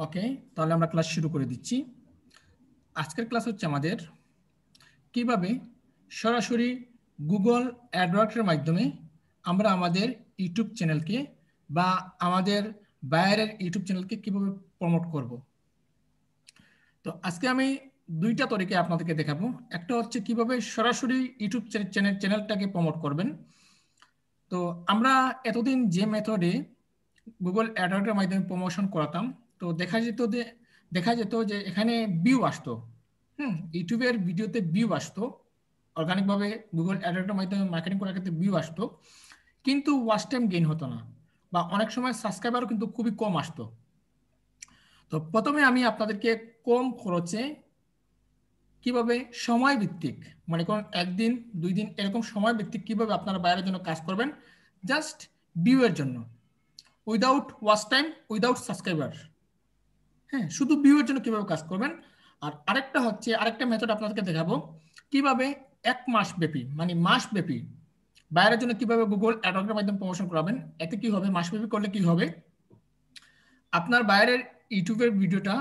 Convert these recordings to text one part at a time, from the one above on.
ওকে, তাহলে আমরা ক্লাস শুরু করে দিচ্ছি। আজকের ক্লাস হচ্ছে আমাদের কিভাবে সরাসরি গুগল অ্যাডওয়ার্ডসের মাধ্যমে আমরা আমাদের ইউটিউব চ্যানেলকে বা আমাদের বাইরের ইউটিউব চ্যানেলকে কিভাবে প্রমোট করব। তো আজকে আমি দুইটা তরিকা আপনাদেরকে দেখাবো। একটা হচ্ছে কিভাবে সরাসরি ইউটিউব চ্যানেলটাকে প্রমোট করবেন। তো আমরা এতদিন যে মেথডে গুগল অ্যাডওয়ার্ডসের মাধ্যমে প্রমোশন করাতাম, তো দেখা যেত যে এখানে ভিউ আসতো। ইউটিউবের ভিডিওতে ভিউ আসতো, অর্গানিকভাবে গুগল অ্যাডওয়ার্ডসের মাধ্যমে মার্কেটিং করার ক্ষেত্রে ভিউ আসতো, কিন্তু ওয়াচ টাইম গেইন হতো না, বা অনেক সময় সাবস্ক্রাইবারও কিন্তু খুবই কম আসতো। তো প্রথমে আমি আপনাদেরকে কম খরচে কিভাবে সময় ভিত্তিক, মানে কোন একদিন 2 দিন এরকম সময় ভিত্তিক কিভাবে আপনারা বাইরের জন্য কাজ করবেন, জাস্ট ভিউ এর জন্য, without watch time, without subscriber. হ্যাঁ, শুধু ভিউ এর জন্য কিভাবে কাজ করবেন। আর আরেকটা মেথড আপনাদেরকে দেখাবো কিভাবে 1 মাস ব্যাপী, মানে মাস ব্যাপী বাইরের জন্য কিভাবে গুগল অ্যাডওয়ার্ডসের মাধ্যমে প্রমোশন করাবেন। এতে কি হবে, মাসব্যাপী করলে কি হবে, আপনার বাইরের ইউটিউবের ভিডিওটা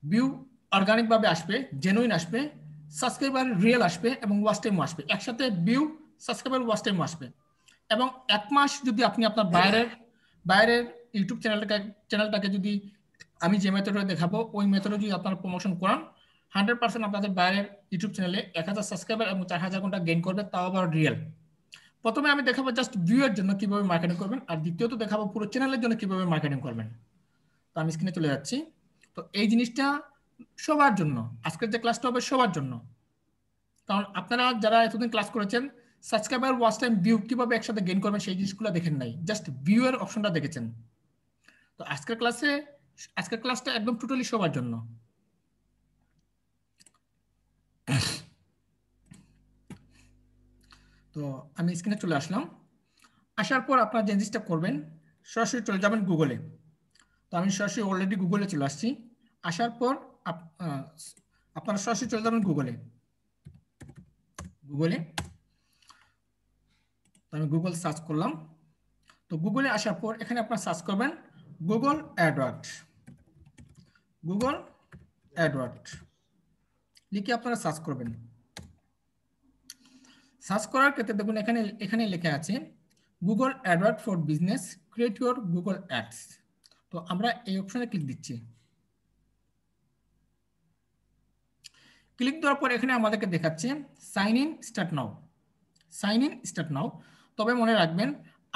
ভিউ অর্গানিকভাবে আসবে, জেনুইন আসবে, সাবস্ক্রাইবার রিয়েল আসবে এবং ওয়াচ টাইমও আসবে। একসাথে ভিউ, সাবস্ক্রাইবার, ওয়াচ টাইমও আসবে। এবং 1 মাস যদি আপনি আপনার বাইরের ইউটিউব চ্যানেলটাকে যদি আমি যে মেথডে দেখাবো ওই মেথডে যদি আপনারা প্রমোশন করান, 100% আপনাদের বাইরের ইউটিউব চ্যানেলে 1000 সাবস্ক্রাইবার এবং 4000 ঘন্টা গেইন করবে, তাও আবার রিয়েল। প্রথমে আমি দেখাবো জাস্ট ভিউ এর জন্য কিভাবে মার্কেটিং করবেন, আর দ্বিতীয়ত দেখাবো পুরো চ্যানেলের জন্য কিভাবে মার্কেটিং করবেন। তো আমি স্ক্রিনে চলে যাচ্ছি। তো এই জিনিসটা সবার জন্য, আজকের যে ক্লাসটা হবে সবার জন্য, কারণ আপনারা যারা এতদিন ক্লাস করেছেন সাবস্ক্রাইবার, ওয়াচ টাইম, ভিউ কিভাবে একসাথে গেইন করবেন সেই জিনিসগুলো দেখেন নাই, জাস্ট ভিউ এর অপশনটা দেখেছেন। তো আজকের ক্লাসটা একদম টোটালি সবার জন্য। তো আমি স্ক্রিনে চলে আসলাম। আসার পর আপনারা যে জিনিসটা করবেন, সরাসরি চলে যাবেন গুগলে। তো আমি সরাসরি অলরেডি গুগলে চলে আসছি। আসার পর আপনারা সরাসরি চলে যাবেন গুগলে। তো আমি গুগল সার্চ করলাম। তো গুগলে আসার পর এখানে আপনারা সার্চ করবেন গুগল অ্যাডওয়ার্ড লিখে আপনারা সার্চ করবেন। সার্চ করার ক্ষেত্রে দেখুন এখানে লেখা আছে Google Edward for business, create your Google ads. তো আমরা এই অপশনে ক্লিক দিচ্ছি। ক্লিক দেওয়ার পর এখানে আমাদেরকে দেখাচ্ছে সাইন ইন স্টার্ট নাও। তবে মনে রাখবেন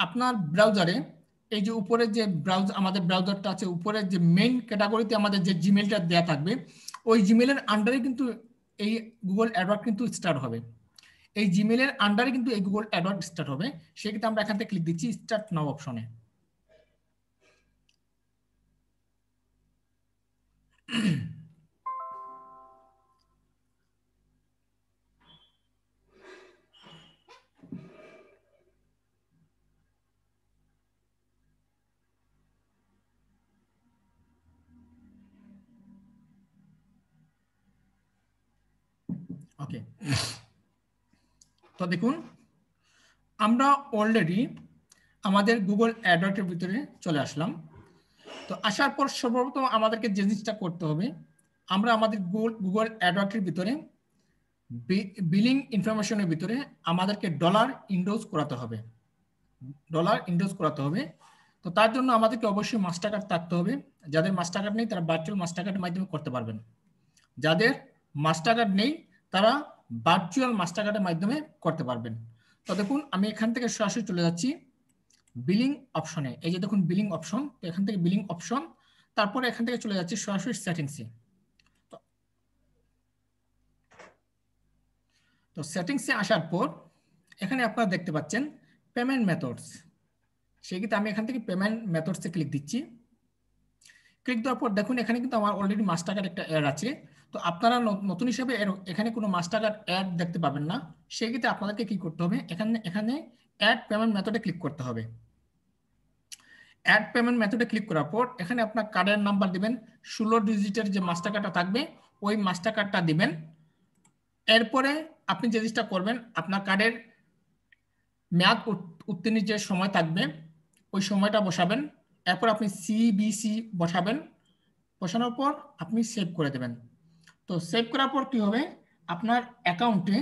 আপনার ব্রাউজারে এই যে উপরে যে আমাদের ব্রাউজারটা আছে, উপরে যে মেইন ক্যাটাগরিতে আমাদের যে জিমেলটা দেওয়া থাকবে, ওই জিমেলের আন্ডারে কিন্তু এই গুগল অ্যাডওয়ার্ড কিন্তু স্টার্ট হবে। এই জিমেলের আন্ডারে কিন্তু এই গুগল অ্যাডওয়ার্ড স্টার্ট হবে। সেক্ষেত্রে আমরা এখান থেকে ক্লিক দিচ্ছি স্টার্ট নাও অপশনে। ওকে, তো দেখুন আমরা অলরেডি আমাদের গুগল অ্যাডওয়ার্ডের ভিতরে চলে আসলাম। তো আসার পর সর্বপ্রথম আমাদেরকে যে জিনিসটা করতে হবে, আমরা আমাদের গুগল অ্যাডওয়ার্ডের ভিতরে বিলিং ইনফরমেশনের ভিতরে আমাদেরকে ডলার ইনডোজ করাতে হবে। তো তার জন্য আমাদেরকে অবশ্যই মাস্টার কার্ড থাকতে হবে। যাদের মাস্টার কার্ড নেই তারা ভার্চুয়াল মাস্টার কার্ডের মাধ্যমে করতে পারবেন। যাদের মাস্টার কার্ড নেই তারা ভার্চুয়াল মাস্টার কার্ডের মাধ্যমে করতে পারবেন। তো দেখুন আমি এখান থেকে সরাসরি চলে যাচ্ছি বিলিং অপশনে। এই যে দেখুন বিলিং অপশন, তো এখান থেকে বিলিং অপশন, তারপরে এখান থেকে চলে যাচ্ছি সরাসরি সেটিংসে। তো সেটিংসে আসার পর এখানে আপনারা দেখতে পাচ্ছেন পেমেন্ট মেথডস। সেক্ষেত্রে আমি এখান থেকে পেমেন্ট মেথডসে ক্লিক দিচ্ছি। ক্লিক দেওয়ার পর দেখুন এখানে কিন্তু আমার অলরেডি মাস্টার কার্ড একটা অ্যাড আছে। তো আপনারা নতুন হিসেবে এখানে কোনো মাস্টার কার্ড অ্যাড দেখতে পাবেন না। সেক্ষেত্রে আপনাদেরকে কি করতে হবে, এখানে অ্যাড পেমেন্ট মেথডে ক্লিক করতে হবে। অ্যাড পেমেন্ট মেথডে ক্লিক করার পর এখানে আপনার কার্ডের নাম্বার দিবেন, 16 ডিজিটের যে মাস্টার কার্ডটা থাকবে ওই মাস্টার কার্ডটা দিবেন। এরপরে আপনি যে জিনিসটা করবেন, আপনার কার্ডের মেয়াদ উত্তীর্ণের যে সময় থাকবে ওই সময়টা বসাবেন। এরপর আপনি সিবিসি বসাবেন বসানোর পর আপনি সেভ করে দেবেন। তো সেভ করার পর কি হবে, আপনার অ্যাকাউন্টে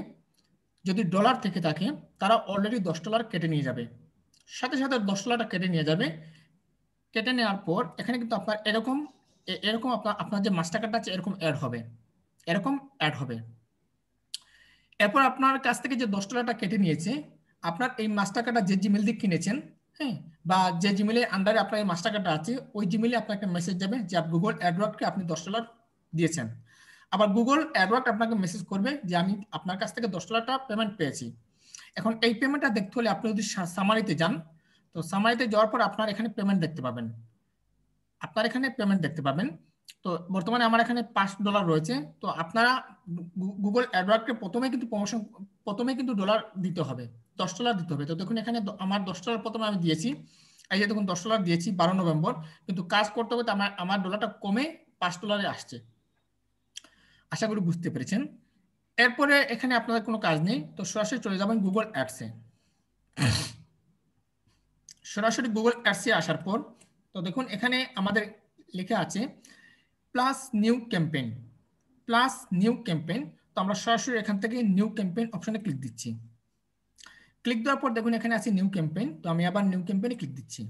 যদি ডলার থেকে থাকে তারা অলরেডি $10 কেটে নিয়ে যাবে, সাথে সাথে $10 কেটে নিয়ে যাবে। কেটে নেওয়ার পর এখানে কিন্তু আপনার এরকম এরকম আপনার যে মাস্টার কার্ডটা আছে এরকম অ্যাড হবে, এরকম অ্যাড হবে। এরপর আপনার কাছ থেকে যে $10 কেটে নিয়েছে, আপনার এই মাস্টার কার্ডটা যে জিমেল দিয়ে কিনেছেন, হ্যাঁ, বা যে জিমেলের আন্ডারে আপনার এই মাস্টার কার্ডটা আছে ওই জিমেলে আপনার একটা মেসেজ যাবে যে গুগল অ্যাডওয়ার্ডকে আপনি $10 দিয়েছেন। আবার গুগল অ্যাডওয়ার্ড আপনাকে মেসেজ করবে যে আমি আপনার কাছ থেকে $10 পেমেন্ট পেয়েছি। এখন এই পেমেন্টটা দেখতে হলে আপনি যদি সামারিতে যান, তো সামারিতে যাওয়ার পর আপনার এখানে পেমেন্ট দেখতে পাবেন, আপনার এখানে পেমেন্ট দেখতে পাবেন। তো বর্তমানে আমার এখানে $5 রয়েছে। তো আপনারা গুগল অ্যাডওয়ার্ডকে প্রথমে কিন্তু ডলার দিতে হবে, $10 দিতে হবে। তো দেখুন এখানে আমার $10 প্রথমে আমি দিয়েছি, এই যে দেখুন $10 দিয়েছি 12 নভেম্বর, কিন্তু কাজ করতে করতে আমার ডলারটা কমে $5 আসছে। আশা করি বুঝতে পেরেছেন। এরপরে এখানে আপনাদের কোনো কাজ নেই, তো সরাসরি চলে যাবেন গুগল অ্যাডসে। সরাসরি গুগল অ্যাডসে আসার পর তো দেখুন এখানে আমাদের লেখা আছে plus new campaign, plus new campaign. তো আমরা সরাসরি এখান থেকে নিউ ক্যাম্পেইন অপশনে ক্লিক দিচ্ছি। ক্লিক দেওয়ার পর দেখুন এখানে আছে নিউ ক্যাম্পেইন, তো আমি আবার নিউ ক্যাম্পেইনে ক্লিক দিচ্ছি।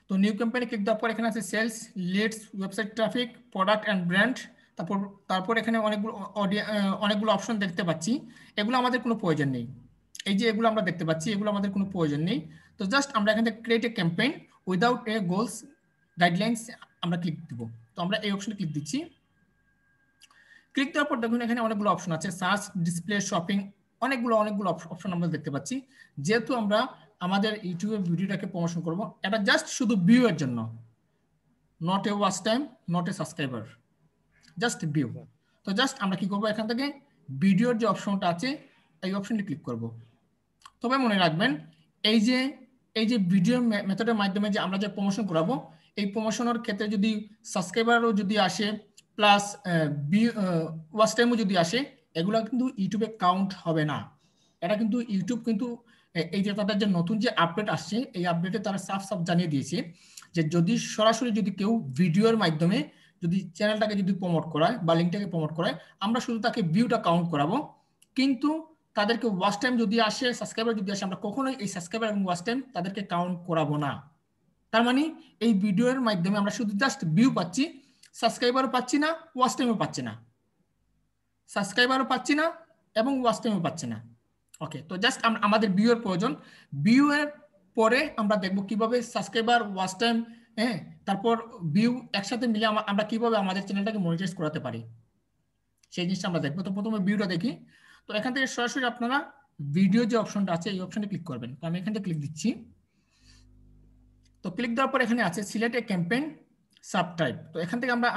তো নিউ ক্যাম্পেইনে ক্লিক দেওয়ার পর এখানে আছে sales, leads, website traffic, product and brand. তারপর এখানে অনেকগুলো অপশন দেখতে পাচ্ছি, এগুলো আমাদের কোনো প্রয়োজন নেই। এই যে এগুলো আমরা দেখতে পাচ্ছি এগুলো আমাদের কোনো প্রয়োজন নেই। তো জাস্ট আমরা এখান থেকে create a campaign without a goals guidelines আমরা ক্লিক দিব। তো আমরা এই অপশনে ক্লিক দিচ্ছি। ক্লিক দেওয়ার পর দেখুন এখানে অনেকগুলো অপশন আছে, সার্চ, ডিসপ্লে, শপিং, অনেকগুলো অপশন আমরা দেখতে পাচ্ছি। যেহেতু আমরা আমাদের ইউটিউবের ভিডিওটাকে প্রমোশন করব, এটা জাস্ট শুধু ভিউ এর জন্য, not a watch time, not a subscriber, just view. তো জাস্ট আমরা কি করব, এখান থেকে ভিডিওর যে অপশনটা আছে এই অপশনটি ক্লিক করব। তবে মনে রাখবেন এই যে ভিডিও মেথডের মাধ্যমে যে আমরা যে প্রমোশন করাবো, এই প্রমোশনের ক্ষেত্রে যদি সাবস্ক্রাইবারও যদি আসে প্লাস ওয়াচ টাইমও যদি আসে, এগুলো কিন্তু ইউটিউবে কাউন্ট হবে না। এটা কিন্তু ইউটিউব কিন্তু এই যে তাদের যে নতুন যে আপডেট আসছে এই আপডেটে তারা সাফ জানিয়ে দিয়েছে যে যদি সরাসরি যদি কেউ ভিডিওর মাধ্যমে যদি চ্যানেলটাকে যদি প্রমোট করায় বা লিঙ্কটাকে প্রমোট করায়, আমরা শুধু তাকে ভিউটা কাউন্ট করাবো, কিন্তু তাদেরকে ওয়াচ টাইম যদি আসে, সাবস্ক্রাইবার যদি আসে, আমরা কখনোই এই সাবস্ক্রাইবার এবং ওয়াচ টাইম তাদেরকে কাউন্ট করাবো না। তার মানে এই ভিডিওর মাধ্যমে আমরা শুধু জাস্ট ভিউ পাচ্ছি, সাবস্ক্রাইবারও পাচ্ছি না, ওয়াচ টাইমও পাচ্ছি না, সাবস্ক্রাইবারও পাচ্ছি না এবং ওয়াচ টাইমও পাচ্ছি না। ওকে, তো জাস্ট আমাদের ভিউ এর প্রয়োজন। ভিউ এর পরে আমরা দেখব কিভাবে সাবস্ক্রাইবার, ওয়াচ টাইম, হ্যাঁ, তারপর ভিউ একসাথে মিলে আমরা কিভাবে আমাদের চ্যানেলটাকে মনিটাইজ করাতে পারি সেই জিনিসটা আমরা দেখবো। তো প্রথমে ভিডিওটা দেখি। তো এখান থেকে সরাসরি আপনারা ভিডিও যে অপশনটা আছে এই অপশনে ক্লিক করবেন। তো আমি এখান থেকে ক্লিক দিচ্ছি। তো ক্লিক দেওয়ার পর এখানে আছে সিলেক্ট এ ক্যাম্পেইন সাবটাইপ। তো এখান থেকে আমরা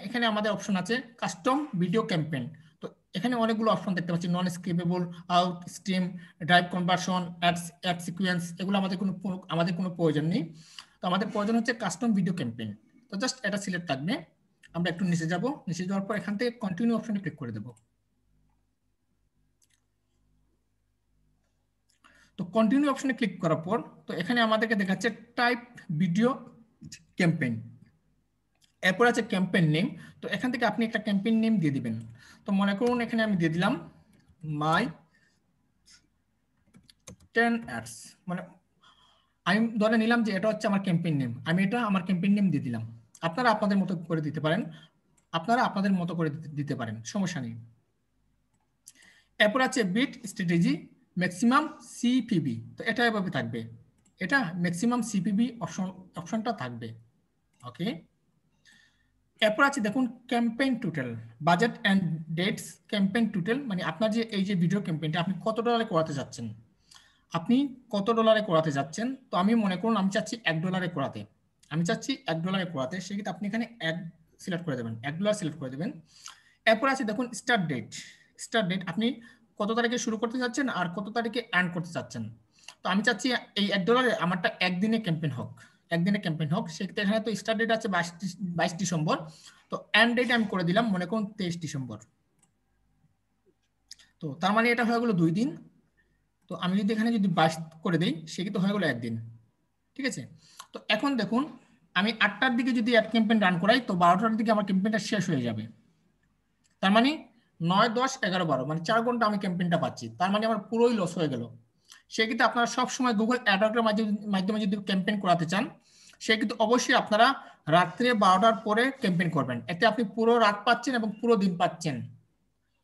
এখানে আমাদের অপশন আছে কাস্টম ভিডিও ক্যাম্পেইন। তো এখানে অনেকগুলো অপশন দেখতে পাচ্ছি, non skippable, out, stream, drive conversion, ad sequence, এগুলো আমাদের কোনো প্রয়োজন নেই। তো আমাদের প্রয়োজন হচ্ছে কাস্টম ভিডিও ক্যাম্পেইন। তো জাস্ট এটা সিলেক্ট থাকবে। আমরা একটু নিচে যাব, নিচে যাওয়ার পর এখান থেকে কন্টিনিউ অপশনে ক্লিক করে দেবো। তো কন্টিনিউ অপশনে ক্লিক করার পর তো এখানে আমাদেরকে দেখাচ্ছে টাইপ ভিডিও ক্যাম্পেইন, এরপর আছে ক্যাম্পেইন নেম। তো এখান থেকে আপনি একটা ক্যাম্পেইন নেম দিয়ে দিবেন। তো মনে করুন এখানে আমি দিয়ে দিলাম মাই 10 অ্যাডস, মানে আমি ধরে নিলাম যে এটা হচ্ছে আমার ক্যাম্পেইন নেম, আমি এটা আমার ক্যাম্পেইন নেম দিয়ে দিলাম। আপনারা আপনাদের মতো করে দিতে পারেন, দিতে পারেন, সমস্যা নেই। এরপর আছে বিট স্ট্র্যাটেজি ম্যাক্সিমাম সিপিবি, তো এটা এভাবে থাকবে, এটা ম্যাক্সিমাম সিপিবি অপশনটা থাকবে। ওকে, এরপর আছে দেখুন campaign total, budget and dates campaign total, মানে আপনার যে এই যে ভিডিও ক্যাম্পেইনটা আপনি কত ডলারে করাতে যাচ্ছেন, তো আমি মনে করুন আমি চাচ্ছি $1 করাতে, সেক্ষেত্রে আপনি এখানে এক সিলেক্ট করে দেবেন, $1 সিলেক্ট করে দেবেন। এরপর আছে দেখুন স্টার্ট ডেট, আপনি কত তারিখে শুরু করতে চাচ্ছেন আর কত তারিখে এন্ড করতে চাচ্ছেন। তো আমি চাচ্ছি এই $1 আমারটা একদিনে ক্যাম্পেইন হোক, সেক্ষেত্রে এখানে তো স্টার্ট ডেট আছে 22 ডিসেম্বর, তো এন্ড ডেট আমি করে দিলাম মনে করুন 23 ডিসেম্বর। তো তার মানে এটা হয়ে গেল 2 দিন। তো আমি যদি এখানে যদি 22 করে দেই সেক্ষেত্রে হয়ে গেল 1 দিন, ঠিক আছে। তো এখন দেখুন আমি 8টার দিকে যদি অ্যাড ক্যাম্পেইন রান করাই তো 12টার দিকে আমার ক্যাম্পেইনটা শেষ হয়ে যাবে। তার মানে 9, 10, 11, 12 মানে 4 ঘন্টা আমি ক্যাম্পেইনটা পাচ্ছি, তার মানে আমার পুরোই লস হয়ে গেল। সেক্ষেত্রে আপনারা সবসময় গুগল অ্যাডওয়ার্ডের মাধ্যমে যদি ক্যাম্পেইন করাতে চান সেক্ষেত্রে অবশ্যই আপনারা রাত্রে 12টার পরে ক্যাম্পেইন করবেন। এতে আপনি পুরো রাত পাচ্ছেন এবং পুরো দিন পাচ্ছেন,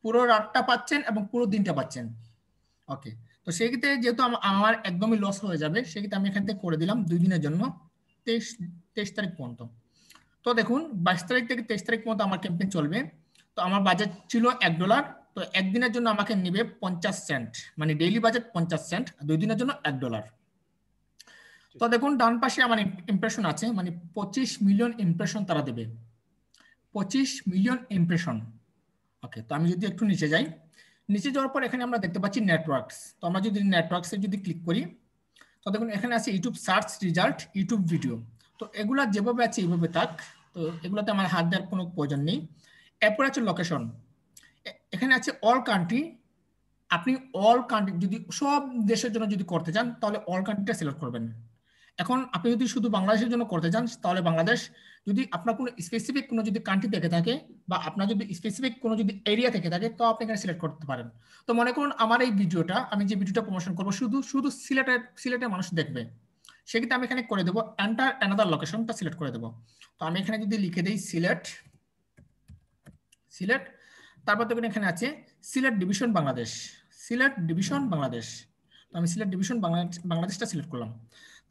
পুরো রাতটা পাচ্ছেন এবং পুরো দিনটা পাচ্ছেন। ওকে, তো সেক্ষেত্রে যেহেতু আমার একদমই লস হয়ে যাবে সেক্ষেত্রে আমি এখান থেকে করে দিলাম 2 দিনের জন্য 23 তারিখ পর্যন্ত। তো দেখুন 22 তারিখ থেকে 23 তারিখ পর্যন্ত আমার ক্যাম্পেইন চলবে। তো আমার বাজেট ছিল $1, তো একদিনের জন্য আমাকে নেবে 50 সেন্ট, মানে ডেইলি বাজেট 50 সেন্ট, 2 দিনের জন্য $1। তো দেখুন ডান পাশে আমার ইমপ্রেশন আছে, মানে 25 মিলিয়ন ইমপ্রেশন তারা দেবে, 25 মিলিয়ন ইমপ্রেশন। ওকে, তো আমি যদি একটু নিচে যাই, নিচে যাওয়ার পর এখানে আমরা দেখতে পাচ্ছি নেটওয়ার্কস। তো আমরা যদি নেটওয়ার্কসে যদি ক্লিক করি তো দেখুন এখানে আছে YouTube search result, YouTube video. তো এগুলা যেভাবে আছে এইভাবে থাক, তো এগুলোতে আমার হাত দেওয়ার কোনো প্রয়োজন নেই। এরপর আছে লোকেশন, এখানে আছে অল কান্ট্রি। আপনি অল কান্ট্রি যদি সব দেশের জন্য যদি করতে চান তাহলে অল কান্ট্রিটা সিলেক্ট করবেন। এখন আপনি যদি শুধু বাংলাদেশের জন্য করতে চান তাহলে বাংলাদেশ, যদি আপনার কোনো স্পেসিফিক কোনো যদি কান্ট্রি থেকে থাকে বা আপনার যদি স্পেসিফিক কোনো যদি এরিয়া থেকে থাকে তো আপনি এখানে সিলেক্ট করতে পারেন। তো মনে করুন আমার এই ভিডিওটা, আমি যে ভিডিওটা প্রমোশন করবো শুধু সিলেটের মানুষ দেখবে, সেক্ষেত্রে আমি এখানে করে দেবো এন্টার অ্যানাদার লোকেশনটা সিলেক্ট করে দেবো। তো আমি এখানে যদি লিখে দিই সিলেট, তারপর দেখুন এখানে আছে সিলেট ডিভিশন বাংলাদেশ, সিলেট ডিভিশন বাংলাদেশ। তো আমি সিলেট ডিভিশন বাংলাদেশটা সিলেক্ট করলাম।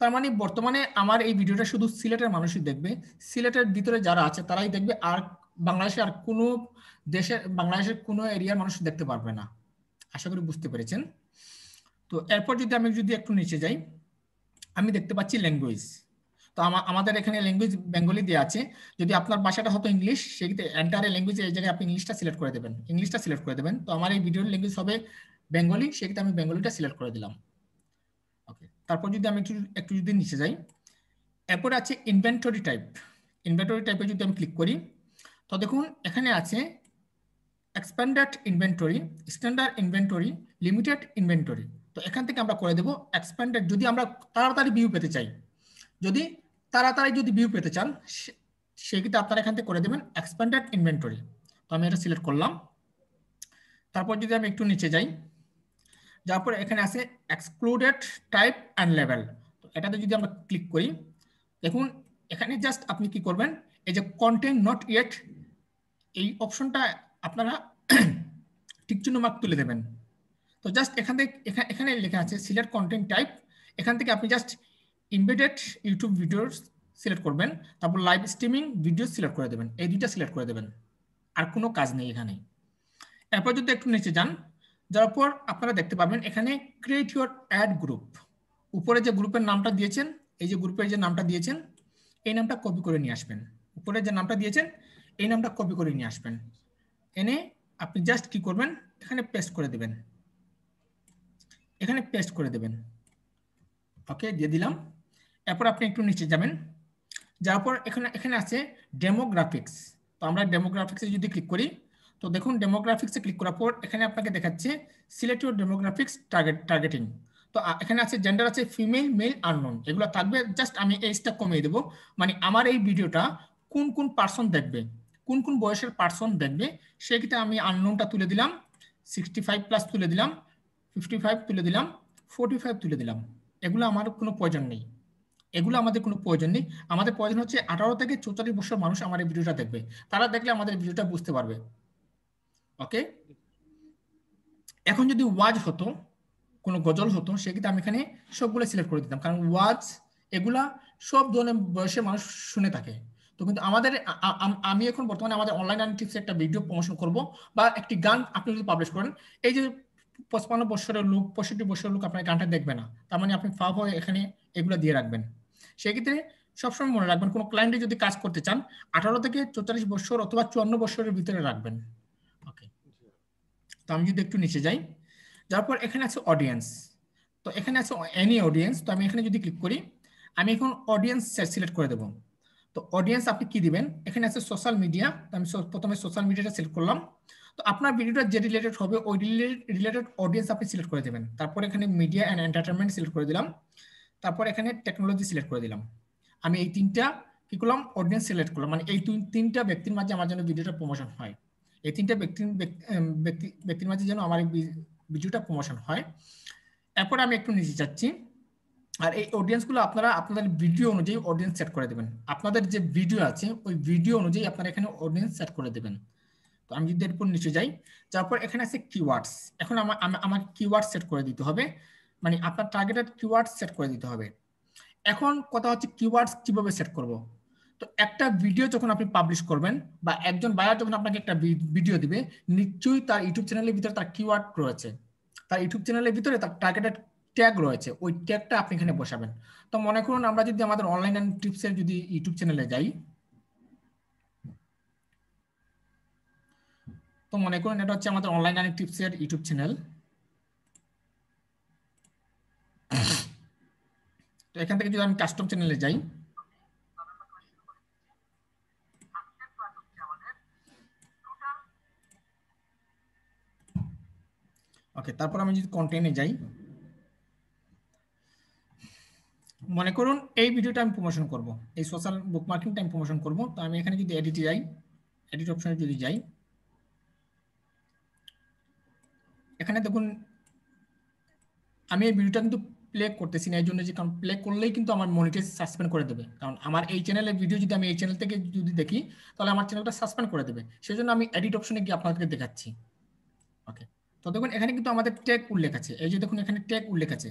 তার মানে বর্তমানে আমার এই ভিডিওটা শুধু সিলেটের মানুষই দেখবে, সিলেটের ভিতরে যারা আছে তারাই দেখবে, আর বাংলাদেশে আর কোনো দেশের, বাংলাদেশের কোনো এরিয়ার মানুষ দেখতে পারবে না। আশা করি বুঝতে পেরেছেন। তো এরপর যদি আমি একটু নিচে যাই, আমি দেখতে পাচ্ছি ল্যাঙ্গুয়েজ। তো আমাদের এখানে ল্যাঙ্গুয়েজ বেঙ্গলি দেওয়া আছে। যদি আপনার ভাষাটা হতো ইংলিশ সেক্ষেত্রে এন্টায়ার ল্যাঙ্গুয়েজ এই জায়গায় আপনি ইংলিশটা সিলেক্ট করে দেবেন। তো আমার এই ভিডিওর ল্যাঙ্গুয়েজ হবে বেঙ্গলি, সেক্ষেত্রে আমি বেঙ্গলিটা সিলেক্ট করে দিলাম। ওকে, তারপর যদি আমি একটু যদি নিচে যাই, এরপরে আছে ইনভেন্টরি টাইপ। ইনভেন্টরি টাইপে যদি আমি ক্লিক করি তো দেখুন এখানে আছে expanded inventory, standard inventory, limited inventory. তো এখান থেকে আমরা করে দেব এক্সপ্যান্ডেড। যদি আমরা তাড়াতাড়ি ভিউ পেতে চাই, যদি ভিউ পেতে চান সেক্ষেত্রে আপনারা এখান থেকে করে দেবেন এক্সপ্যান্ডেড ইনভেন্টরি। তো আমি এটা সিলেক্ট করলাম। তারপর যদি আমি একটু নিচে যাই, যাওয়ার পর এখানে আছে এক্সক্লুডেড টাইপ অ্যান্ড লেভেল। তো এটাতে যদি আমরা ক্লিক করি দেখুন এখানে জাস্ট আপনি কি করবেন, এই যে কন্টেন্ট নট ইয়েট এই অপশনটা আপনারা ঠিক চিহ্ন মার্ক তুলে দেবেন। তো জাস্ট এখানে লেখা আছে সিলেক্ট কন্টেন্ট টাইপ, এখান থেকে আপনি just embedded YouTube videos select করবেন, তারপর লাইভ স্ট্রিমিং ভিডিও সিলেক্ট করে দেবেন, এই দুইটা সিলেক্ট করে দেবেন, আর কোনো কাজ নেই এখানে। এরপর যদি একটু নিচে যান, যাওয়ার পর আপনারা দেখতে পাবেন এখানে ক্রিয়েট ইউর অ্যাড গ্রুপ। উপরে যে গ্রুপের নামটা দিয়েছেন, এই যে গ্রুপের যে নামটা দিয়েছেন এই নামটা কপি করে নিয়ে আসবেন। উপরে যে নামটা দিয়েছেন এই নামটা কপি করে নিয়ে আসবেন, এনে আপনি জাস্ট কি করবেন এখানে পেস্ট করে দেবেন, এখানে পেস্ট করে দেবেন। ওকে, দিয়ে দিলাম। এরপর আপনি একটু নিচে যাবেন, যাওয়ার পর এখানে আছে ডেমোগ্রাফিক্স। তো আমরা ডেমোগ্রাফিক্সে যদি ক্লিক করি তো দেখুন ডেমোগ্রাফিক্সে ক্লিক করার পর এখানে আপনাকে দেখাচ্ছে সিলেক্ট ইউর ডেমোগ্রাফিক্স টার্গেটিং। তো এখানে আছে জেন্ডার আছে ফিমেল, মেল, আননোন, এগুলো থাকবে। জাস্ট আমি এইজটা কমিয়ে দেবো, মানে আমার এই ভিডিওটা কোন পার্সন দেখবে, কোন বয়সের পার্সন দেখবে, সেক্ষেত্রে আমি আননোনটা তুলে দিলাম, 65+ তুলে দিলাম, 55 তুলে দিলাম, 45 তুলে দিলাম। এগুলো আমার কোনো প্রয়োজন নেই, এগুলো আমাদের কোনো প্রয়োজন নেই। আমাদের প্রয়োজন হচ্ছে 18 থেকে 44 বছর মানুষ আমার এই ভিডিওটা দেখবে, তারা দেখলে আমাদের ভিডিওটা বুঝতে পারবে। ওকে, এখন যদি ওয়াজ হতো, কোনো গজল হতো, সেক্ষেত্রে আমি এখানে সবগুলো সিলেক্ট করে দিতাম, কারণ ওয়াজ এগুলা সব ধরনের বয়সের মানুষ শুনে থাকে। তো কিন্তু আমাদের আমি এখন বর্তমানে আমাদের অনলাইন আর্নিং টিপসে একটা ভিডিও প্রমোশন করব, বা একটি গান আপনি যদি পাবলিশ করেন, এই যে 55 বছরের লোক, 65 বছরের লোক আপনার গানটা দেখবে না, তার মানে আপনি ফাফ হয়ে এখানে এগুলো দিয়ে রাখবেন। সেক্ষেত্রে সবসময় মনে রাখবেন কোনো ক্লায়েন্টে যদি কাজ করতে চান 18 থেকে 44 বছর অথবা 54 বছরের ভিতরে রাখবেন। ওকে, তো আমি যদি একটু নিচে যাই, যার পর এখানে আছে অডিয়েন্স। তো এখানে আছে এনি অডিয়েন্স। তো আমি এখানে যদি ক্লিক করি আমি এখন অডিয়েন্স সিলেক্ট করে দেবো। তো অডিয়েন্স আপনি কি দিবেন, এখানে আছে সোশ্যাল মিডিয়া। তো আমি প্রথমে সোশ্যাল মিডিয়াটা সিলেক্ট করলাম। তো আপনার ভিডিওটা যে রিলেটেড হবে ওই রিলেটেড অডিয়েন্স আপনি সিলেক্ট করে দেবেন। তারপর এখানে মিডিয়া অ্যান্ড এন্টারটেনমেন্ট সিলেক্ট করে দিলাম, তারপর এখানে টেকনোলজি সিলেক্ট করে দিলাম। আমি এই তিনটা কি করলাম, অডিয়েন্স সিলেক্ট করলাম, মানে এই তিনটা ব্যক্তির মাঝে আমার যেন ভিডিওটা প্রমোশন হয়, এই তিনটা ব্যক্তির মাঝে যেন আমার ভিডিওটা প্রমোশন হয়। এরপর আমি একটু নিচে যাচ্ছি, আর এই অডিয়েন্সগুলো আপনারা আপনাদের ভিডিও অনুযায়ী অডিয়েন্স সেট করে দেবেন। আপনাদের যে ভিডিও আছে ওই ভিডিও অনুযায়ী আপনারা এখানে অডিয়েন্স সেট করে দেবেন। তো আমি যদি এরপর নিচে যাই, তারপর এখানে আছে কিওয়ার্ডস। এখন আমার কিওয়ার্ড সেট করে দিতে হবে, মানে আপনার টার্গেটেড কিওয়ার্ড সেট করে দিতে হবে। এখন কথা হচ্ছে কিওয়ার্ডস কিভাবে সেট করব। তো একটা ভিডিও যখন আপনি পাবলিশ করবেন বা একজন বায়ার যখন আপনাকে একটা ভিডিও দিবে, নিশ্চয়ই তার ইউটিউব চ্যানেলের ভিতরে তার কিওয়ার্ড রয়েছে, তার ইউটিউব চ্যানেলের ভিতরে তার টার্গেটেড ট্যাগ রয়েছে, ওই ট্যাগটা আপনি এখানে বসাবেন। তো মনে করুন আমরা যদি আমাদের অনলাইন এন্ড টিপসের যদি ইউটিউব চ্যানেলে যাই, তো মনে করুন এটা হচ্ছে আমাদের অনলাইন এন্ড টিপসের ইউটিউব চ্যানেল। তো এখান থেকে যদি আমি কাস্টম চ্যানেলে যাই, ওকে, তারপর আমি যদি কন্টেন্টে যাই, মনে করুন এই ভিডিওটা আমি প্রমোশন করব, এই সোশ্যাল বুকমার্কিংটা আমি প্রমোশন করব। তো আমি এখানে যদি এডিটে যাই, এডিট অপশনে যদি যাই, এখানে দেখুন আমি এই ভিডিওটা কিন্তু প্লে করতেছি না, এই জন্য যে কারণ প্লে করলেই কিন্তু আমার মনিটাইজ সাসপেন্ড করে দেবে, কারণ আমার এই চ্যানেলের ভিডিও যদি আমি এই চ্যানেল থেকে যদি দেখি তাহলে আমার চ্যানেলটা সাসপেন্ড করে দেবে, সেই জন্য আমি এডিট অপশনে গিয়ে আপনাদেরকে দেখাচ্ছি। ওকে, তো দেখুন এখানে কিন্তু আমাদের ট্যাগ উল্লেখ আছে, এই যে দেখুন এখানে ট্যাগ উল্লেখ আছে,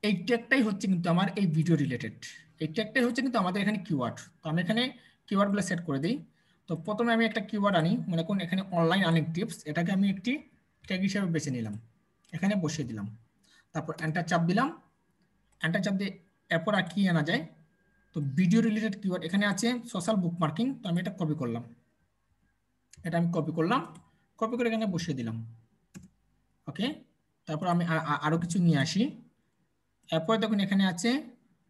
এই ট্যাগটাই হচ্ছে কিন্তু আমার এই ভিডিও রিলেটেড, এই ট্যাগটাই হচ্ছে কিন্তু আমাদের এখানে কিওয়ার্ড। তো আমি এখানে কিওয়ার্ডগুলো সেট করে দিই। তো প্রথমে আমি একটা কিওয়ার্ড আনি, মনে করুন এখানে অনলাইন আর্নিং টিপস, এটাকে আমি একটি ট্যাগ হিসেবে বেছে নিলাম, এখানে বসিয়ে দিলাম, তারপর এন্টার চাপ দিলাম। এন্টার চাপ দিয়ে এরপর আর কি আনা যায়, তো ভিডিও রিলেটেড কিওয়ার্ড এখানে আছে সোশ্যাল বুকমার্কিং, তো আমি এটা কপি করলাম, এটা আমি কপি করলাম, কপি করে এখানে বসিয়ে দিলাম। ওকে, তারপর আমি আরো কিছু নিয়ে আসি। এরপর দেখুন এখানে আছে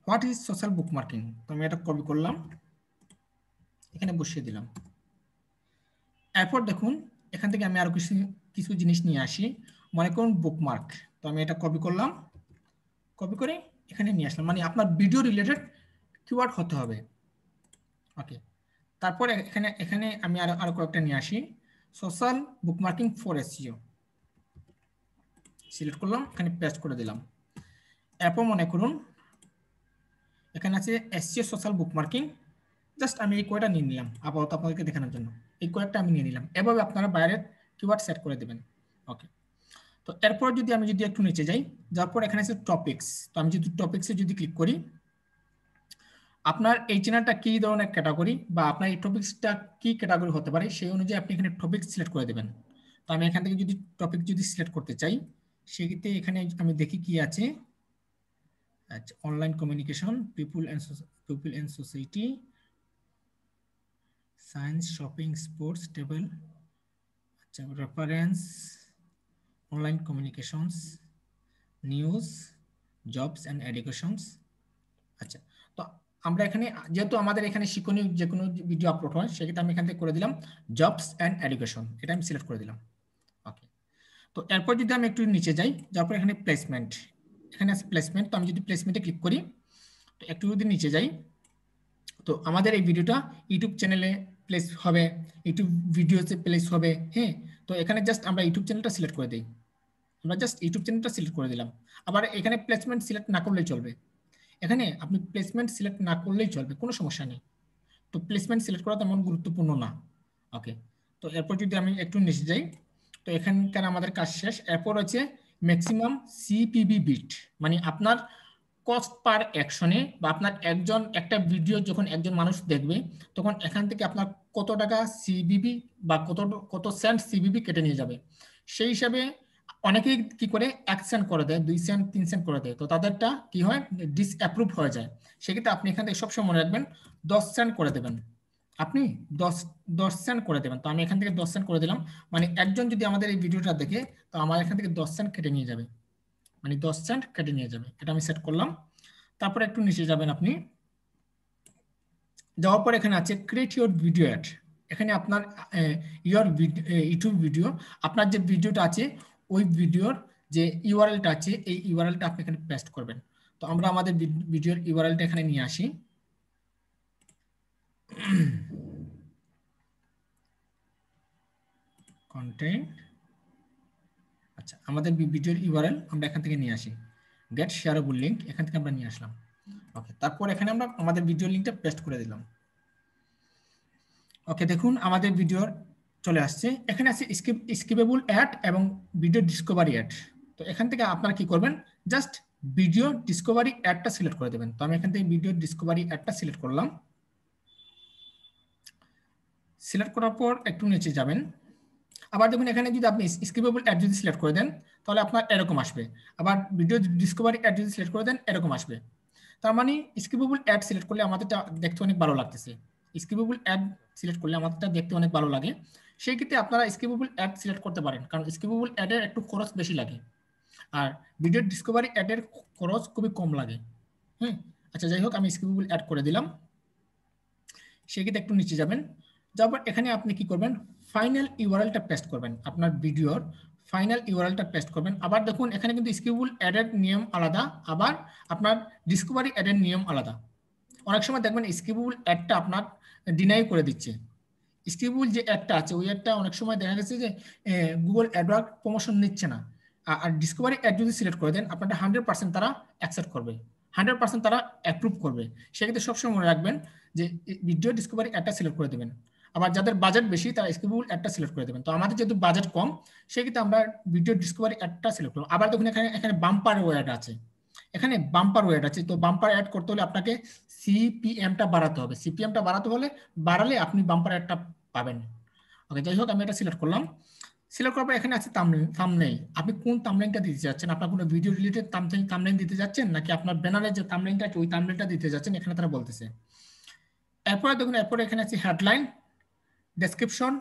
হোয়াট ইজ সোশ্যাল বুকমার্কিং, তো আমি এটা কপি করলাম, এখানে বসিয়ে দিলাম। এরপর দেখুন এখান থেকে আমি আরো কিছু কিছু জিনিস নিয়ে আসি, মনে করুন বুকমার্ক, তো আমি এটা কপি করলাম, কপি করে এখানে নিয়ে আসলাম, মানে আপনার ভিডিও রিলেটেড কিওয়ার্ড হতে হবে। ওকে, তারপরে এখানে এখানে আমি আরো আরো কয়েকটা নিয়ে আসি, social bookmarking for SEO, select করলাম, এখানে পেস্ট করে দিলাম। এরপর মনে করুন এখানে আছে এসইও সোশ্যাল বুকমার্কিং, জাস্ট আমি এই কয়েকটা নিয়ে নিলাম আপাতত আপনাদেরকে দেখানোর জন্য, এই কয়েকটা আমি নিয়ে নিলাম, এভাবে আপনারা বাইরের কিওয়ার্ড সেট করে দেবেন। ওকে, তো এরপর যদি আমি যদি একটু নিচে যাই, যার পর এখানে আছে টপিকস, তো আমি যদি টপিকসে যদি ক্লিক করি, আপনার এই চ্যানেলটা কি ধরনের ক্যাটাগরি বা আপনার এই টপিকসটা কি ক্যাটাগরি হতে পারে সেই অনুযায়ী আপনি এখানে টপিক সিলেক্ট করে দেবেন। তো আমি এখান থেকে যদি টপিক যদি সিলেক্ট করতে চাই, সেক্ষেত্রে এখানে আমি দেখি কি আছে, আচ্ছা online communication, people and society, science, shopping, sports, table, আচ্ছা reference, online communications, news, jobs and educations. আচ্ছা, তো আমরা এখানে যেহেতু আমাদের এখানে শিক্ষণীয় যে কোনো ভিডিও আপলোড হয়, সেক্ষেত্রে আমি এখান থেকে করে দিলাম জবস অ্যান্ড এডুকেশন, এটা আমি সিলেক্ট করে দিলাম। ওকে, তো এরপর যদি আমি একটু নিচে যাই, যারপর এখানে প্লেসমেন্ট, এখানে আছে প্লেসমেন্ট, তো আমি যদি প্লেসমেন্টে ক্লিক করি, তো একটু যদি নিচে যাই, তো আমাদের এই ভিডিওটা ইউটিউব চ্যানেলে প্লেস হবে, ইউটিউব ভিডিওতে প্লেস হবে। হ্যাঁ, তো এখানে জাস্ট আমরা ইউটিউব চ্যানেলটা সিলেক্ট করে দিই, আমরা জাস্ট ইউটিউব চ্যানেলটা সিলেক্ট করে দিলাম। আবার এখানে প্লেসমেন্ট সিলেক্ট না করলেই চলবে, এখানে আপনি প্লেসমেন্ট সিলেক্ট না করলেই চলবে, কোনো সমস্যা নেই। তো প্লেসমেন্ট সিলেক্ট করা তেমন গুরুত্বপূর্ণ না। ওকে, তো এরপর যদি আমি একটু নিচে যাই, তো এখানকার আমাদের কাজ শেষ। এরপর হচ্ছে ম্যাক্সিমাম সিপিবি বিট, মানে আপনার কস্ট পার অ্যাকশনে বা আপনার একটা ভিডিও যখন একজন মানুষ দেখবে, তখন এখান থেকে আপনার কত টাকা সিবিবি বা কত সেন্ট সিবিবি কেটে নিয়ে যাবে, সেই হিসাবে অনেকেই কি করে 1 সেন্ট করে দেয়, 2 সেন্ট, 3 সেন্ট করে দেয়, তো তাদেরটা কি হয় ডিসঅ্যাপ্রুভ হয়ে যায়। সেক্ষেত্রে আপনি এখান থেকে সবসময় মনে রাখবেন 10 সেন্ট করে দেবেন, আপনি দশ 10 সেন্ট করে দেবেন। তো আমি এখান থেকে 10 সেন্ট করে দিলাম, মানে একজন যদি আমাদের এই ভিডিওটা দেখে, তো আমার এখান থেকে 10 সেন্ট কেটে নিয়ে যাবে, মানে 10 সেন্ট কেটে নিয়ে যাবে, এটা আমি সেট করলাম। তারপরে একটু নিচে যাবেন আপনি, যাওয়ার পর এখানে আছে ক্রিয়েট ইউর ভিডিও অ্যাড, এখানে আপনার ইউটিউব ভিডিও, আপনার যে ভিডিওটা আছে ওই ভিডিওর যে ইউআরএলটা আছে, এই ইউআরএলটা আপনি এখানে পেস্ট করবেন। তো আমরা আমাদের ভিডিওর ইউআরএলটা এখানে নিয়ে আসি, কন্টেন্ট, আচ্ছা আমাদের ভিডিওর ইউআরএল আমরা এখান থেকে নিয়ে আসি, গেট শেয়ারেবল লিংক এখান থেকে আমরা নিয়ে আসলাম। ওকে, তারপর এখানে আমরা আমাদের ভিডিও লিংকটা পেস্ট করে দিলাম। ওকে, দেখুন আমাদের ভিডিওর চলে আসছে, এখানে আছে স্কিপেবল অ্যাড এবং ভিডিও ডিসকভারি অ্যাড। তো এখান থেকে আপনারা কি করবেন, জাস্ট ভিডিও ডিসকভারি অ্যাডটা সিলেক্ট করে দেবেন। তো আমি এখান থেকে ভিডিও ডিসকভারি অ্যাডটা সিলেক্ট করলাম। সিলেক্ট করার পর একটু নিচে যাবেন, আবার দেখুন এখানে যদি আপনি স্কিপেবল অ্যাড যদি সিলেক্ট করে দেন তাহলে আপনার এরকম আসবে, আবার ভিডিও ডিসকভারি অ্যাড যদি সিলেক্ট করে দেন এরকম আসবে। তার মানে স্কিপেবল অ্যাড সিলেক্ট করলে আমাদেরটা দেখতে অনেক ভালো লাগতেছে, স্কিপেবল অ্যাড সিলেক্ট করলে আমাদেরটা দেখতে অনেক ভালো লাগে। সেই ক্ষেত্রে আপনারা স্কিপেবল অ্যাড সিলেক্ট করতে পারেন, কারণ স্কিপেবল অ্যাডের একটু খরচ বেশি লাগে, আর ভিডিও ডিসকভারি অ্যাডের খরচ খুবই কম লাগে। হ্যাঁ, আচ্ছা যাই হোক, আমি স্কিপেবল অ্যাড করে দিলাম। সেক্ষেত্রে একটু নিচে যাবেন, যাওয়ার পর এখানে আপনি কি করবেন, ফাইনাল ইউআরএলটা পেস্ট করবেন, আপনার ভিডিওর ফাইনাল ইউআরএলটা পেস্ট করবেন। আবার দেখুন এখানে কিন্তু স্কিপেবল অ্যাডের নিয়ম আলাদা, আবার আপনার ডিসকভারি অ্যাডের নিয়ম আলাদা। অনেক সময় দেখবেন স্কিপেবল অ্যাডটা আপনার ডিনাই করে দিচ্ছে, স্কিপেবল যে অ্যাডটা আছে ওই অ্যাডটা অনেক সময় দেখা গেছে যে গুগল অ্যাডওয়ার্ড প্রমোশন নিচ্ছে না। আর ডিসকভারি অ্যাড যদি সিলেক্ট করে দেন আপনারটা 100% তারা অ্যাকসেপ্ট করবে, 100% তারা অ্যাপ্রুভ করবে। সেক্ষেত্রে সবসময় মনে রাখবেন যে ভিডিও ডিসকভারি অ্যাডটা সিলেক্ট করে দেবেন। আবার যাদের বাজেট বেশি তারা স্কিপেবল অ্যাডটা সিলেক্ট করে দেবেন। তো আমাদের যেহেতু বাজেট কম সেক্ষেত্রে আমরা ভিডিও ডিসকভারি অ্যাডটা সিলেক্ট করব। আবার দেখুন এখানে এখানে বাম্পার ওয়ার্ড আছে, এখানে বাম্পার ওয়ার্ড আছে। তো বাম্পার অ্যাড করতে হলে আপনাকে সিপিএমটা বাড়াতে হবে, সিপিএমটা বাড়াতে হলে বাড়ালে আপনি বাম্পার অ্যাডটা পাবেন। ওকে, যাই হোক আমি এটা সিলেক্ট করলাম। সিলেক্ট করার পর এখানে আছে থাম্বনেইল, আপনি কোন থাম্বনেইলটা দিতে যাচ্ছেন, আপনার কোনো ভিডিও রিলেটেড থাম্বনেইল দিতে যাচ্ছেন নাকি আপনার ব্যানারের যে থাম্বনেইলটা আছে ওই থাম্বনেইলটা দিতে যাচ্ছেন, এখানে তারা বলতেছে। এরপরে দেখুন এরপরে এখানে আছে headline, description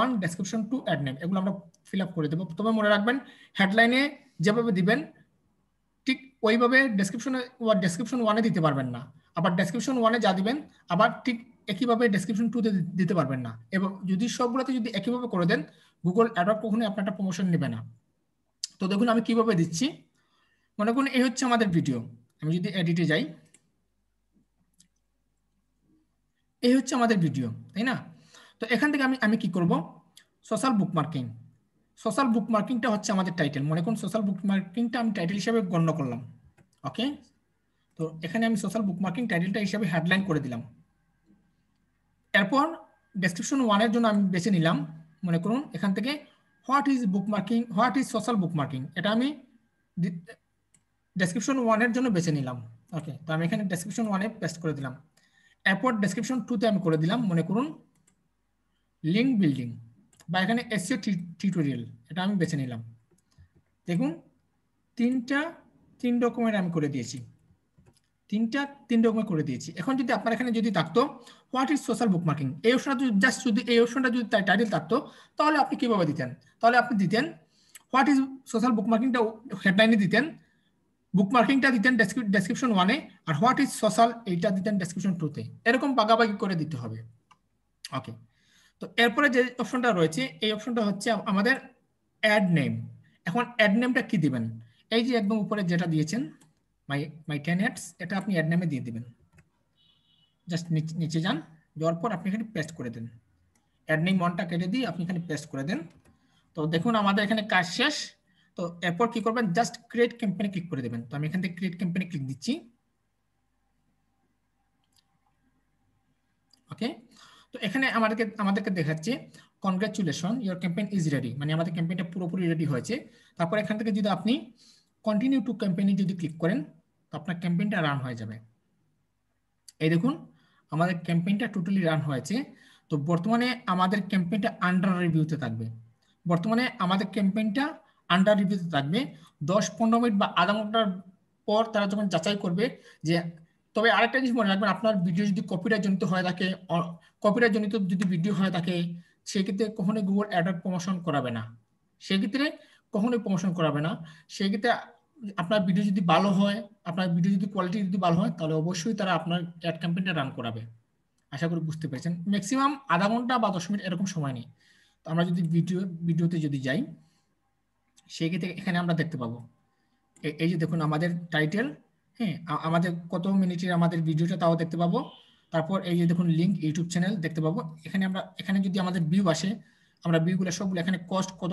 1, description 2, ad name, এগুলো আমরা ফিল আপ করে দেবো। তবে মনে রাখবেন হেডলাইনে যেভাবে দিবেন ঠিক ওইভাবে ডেসক্রিপশন 1-এ দিতে পারবেন না, আবার ডেসক্রিপশন 1-এ যা দিবেন আবার ঠিক একইভাবে ডেসক্রিপশন 2-তে দিতে পারবেন না। এবং যদি সবগুলোতে যদি একইভাবে করে দেন গুগল অ্যাডওয়ার্ড কখনোই আপনারটা প্রমোশন নেবে না। তো দেখুন আমি কিভাবে দিচ্ছি, মনে করুন এই হচ্ছে আমাদের ভিডিও, আমি যদি এডিটে যাই, এই হচ্ছে আমাদের ভিডিও, তাই না? তো এখান থেকে আমি আমি কি করব, সোশ্যাল বুকমার্কিং, সোশ্যাল বুকমার্কিংটা হচ্ছে আমাদের টাইটেল, মনে করুন সোশ্যাল বুকমার্কিংটা আমি টাইটেল হিসেবে গণ্য করলাম। ওকে, তো এখানে আমি সোশ্যাল বুকমার্কিং টাইটেলটা হিসেবে হেডলাইন করে দিলাম। এরপর ডেসক্রিপশন 1-এর জন্য আমি বেছে নিলাম, মনে করুন এখান থেকে what is bookmarking, what is social bookmarking, এটা আমি ডেসক্রিপশন 1-এর জন্য বেছে নিলাম। ওকে, তো আমি এখানে ডেসক্রিপশন 1-এ পেস্ট করে দিলাম। এরপর ডেসক্রিপশন 2-তে আমি করে দিলাম, মনে করুন লিঙ্ক বিল্ডিং বা এখানে এসইও টিউটোরিয়াল, এটা আমি বেছে নিলাম। দেখুন তিন রকমের আমি করে দিয়েছি, তিন রকমের করে দিয়েছি। এখন যদি আপনার এখানে যদি থাকতো হোয়াট ইজ সোশ্যাল বুকমার্কিং, এই অপশনটা যদি জাস্ট যদি এই অপশনটা যদি টাইটেল থাকতো তাহলে আপনি কিভাবে দিতেন, তাহলে আপনি দিতেন হোয়াট ইজ সোশ্যাল বুকমার্কিংটা হেডলাইনে দিতেন, বুকমার্কিংটা দিতেন ডেসক্রিপশন 1-এ, আর হোয়াট ইজ সোশ্যাল এইটা দিতেন ডেসক্রিপশন 2-তে, এরকম ভাগাভাগি করে দিতে হবে। ওকে, তো এরপরে যে অপশনটা রয়েছে এই অপশনটা হচ্ছে আমাদের অ্যাড নেম। এখন অ্যাড নেমটা কি দিবেন, এই যে একদম উপরে যেটা দিয়েছেন মাই 10 অ্যাডস, এটা আপনি অ্যাড নেমে দিয়ে দিবেন। জাস্ট নিচে যান, যাওয়ার পর আপনি এখানে পেস্ট করে দেন, অ্যাড নেম 1টা কেটে দিয়ে আপনি এখানে পেস্ট করে দেন। তো দেখুন আমাদের এখানে কাজ শেষ। তো এরপর কি করবেন, জাস্ট ক্রিয়েট ক্যাম্পেইন ক্লিক করে দেবেন। তো আমি এখান থেকে ক্রিয়েট ক্যাম্পেইন ক্লিক দিচ্ছি। ওকে, তো এখানে আমাদেরকে দেখাচ্ছে congratulation your campaign is ready, মানে আমাদের ক্যাম্পেইনটা পুরোপুরি রেডি হয়েছে। তারপর এখান থেকে যদি আপনি কন্টিনিউ টু ক্যাম্পেইনে যদি ক্লিক করেন তো আপনার ক্যাম্পেইনটা রান হয়ে যাবে। এই দেখুন আমাদের ক্যাম্পেইনটা টোটালি রান হয়েছে। তো বর্তমানে আমাদের ক্যাম্পেইনটা আন্ডার রিভিউতে থাকবে, বর্তমানে আমাদের ক্যাম্পেইনটা আন্ডার রিভিউতে থাকবে। 10-15 মিনিট বা আধা ঘন্টার পর তারা যখন যাচাই করবে যে, তবে আরেকটা জিনিস মনে রাখবেন, আপনার ভিডিও যদি কপিরাইট জনিত হয়ে থাকে, কপিরাইট জনিত যদি ভিডিও হয়ে থাকে সেক্ষেত্রে কখনোই গুগল অ্যাডওয়ার্ড প্রমোশন করাবে না, সেক্ষেত্রে কখনোই প্রমোশন করাবে না। সেক্ষেত্রে আপনার ভিডিও যদি ভালো হয়, আপনার ভিডিও যদি কোয়ালিটি যদি ভালো হয় তাহলে অবশ্যই তারা আপনার অ্যাড ক্যাম্পেইনটা রান করাবে। আশা করি বুঝতে পেরেছেন, ম্যাক্সিমাম আধা ঘন্টা বা 10 মিনিট এরকম সময় নেই। তো আমরা যদি ভিডিওতে যদি যাই সেক্ষেত্রে এখানে আমরা দেখতে পাবো এই যে দেখুন আমাদের টাইটেল, হ্যাঁ আমাদের কত মিনিটের আমাদের ভিডিওটা তাও দেখতে পাবো। তারপর এই যে দেখুন লিংক ইউটিউব চ্যানেল দেখতে পাবো। এখানে যদি আমাদের ভিউ আসে, আমরা ভিউগুলো সবগুলো এখানে কস্ট কত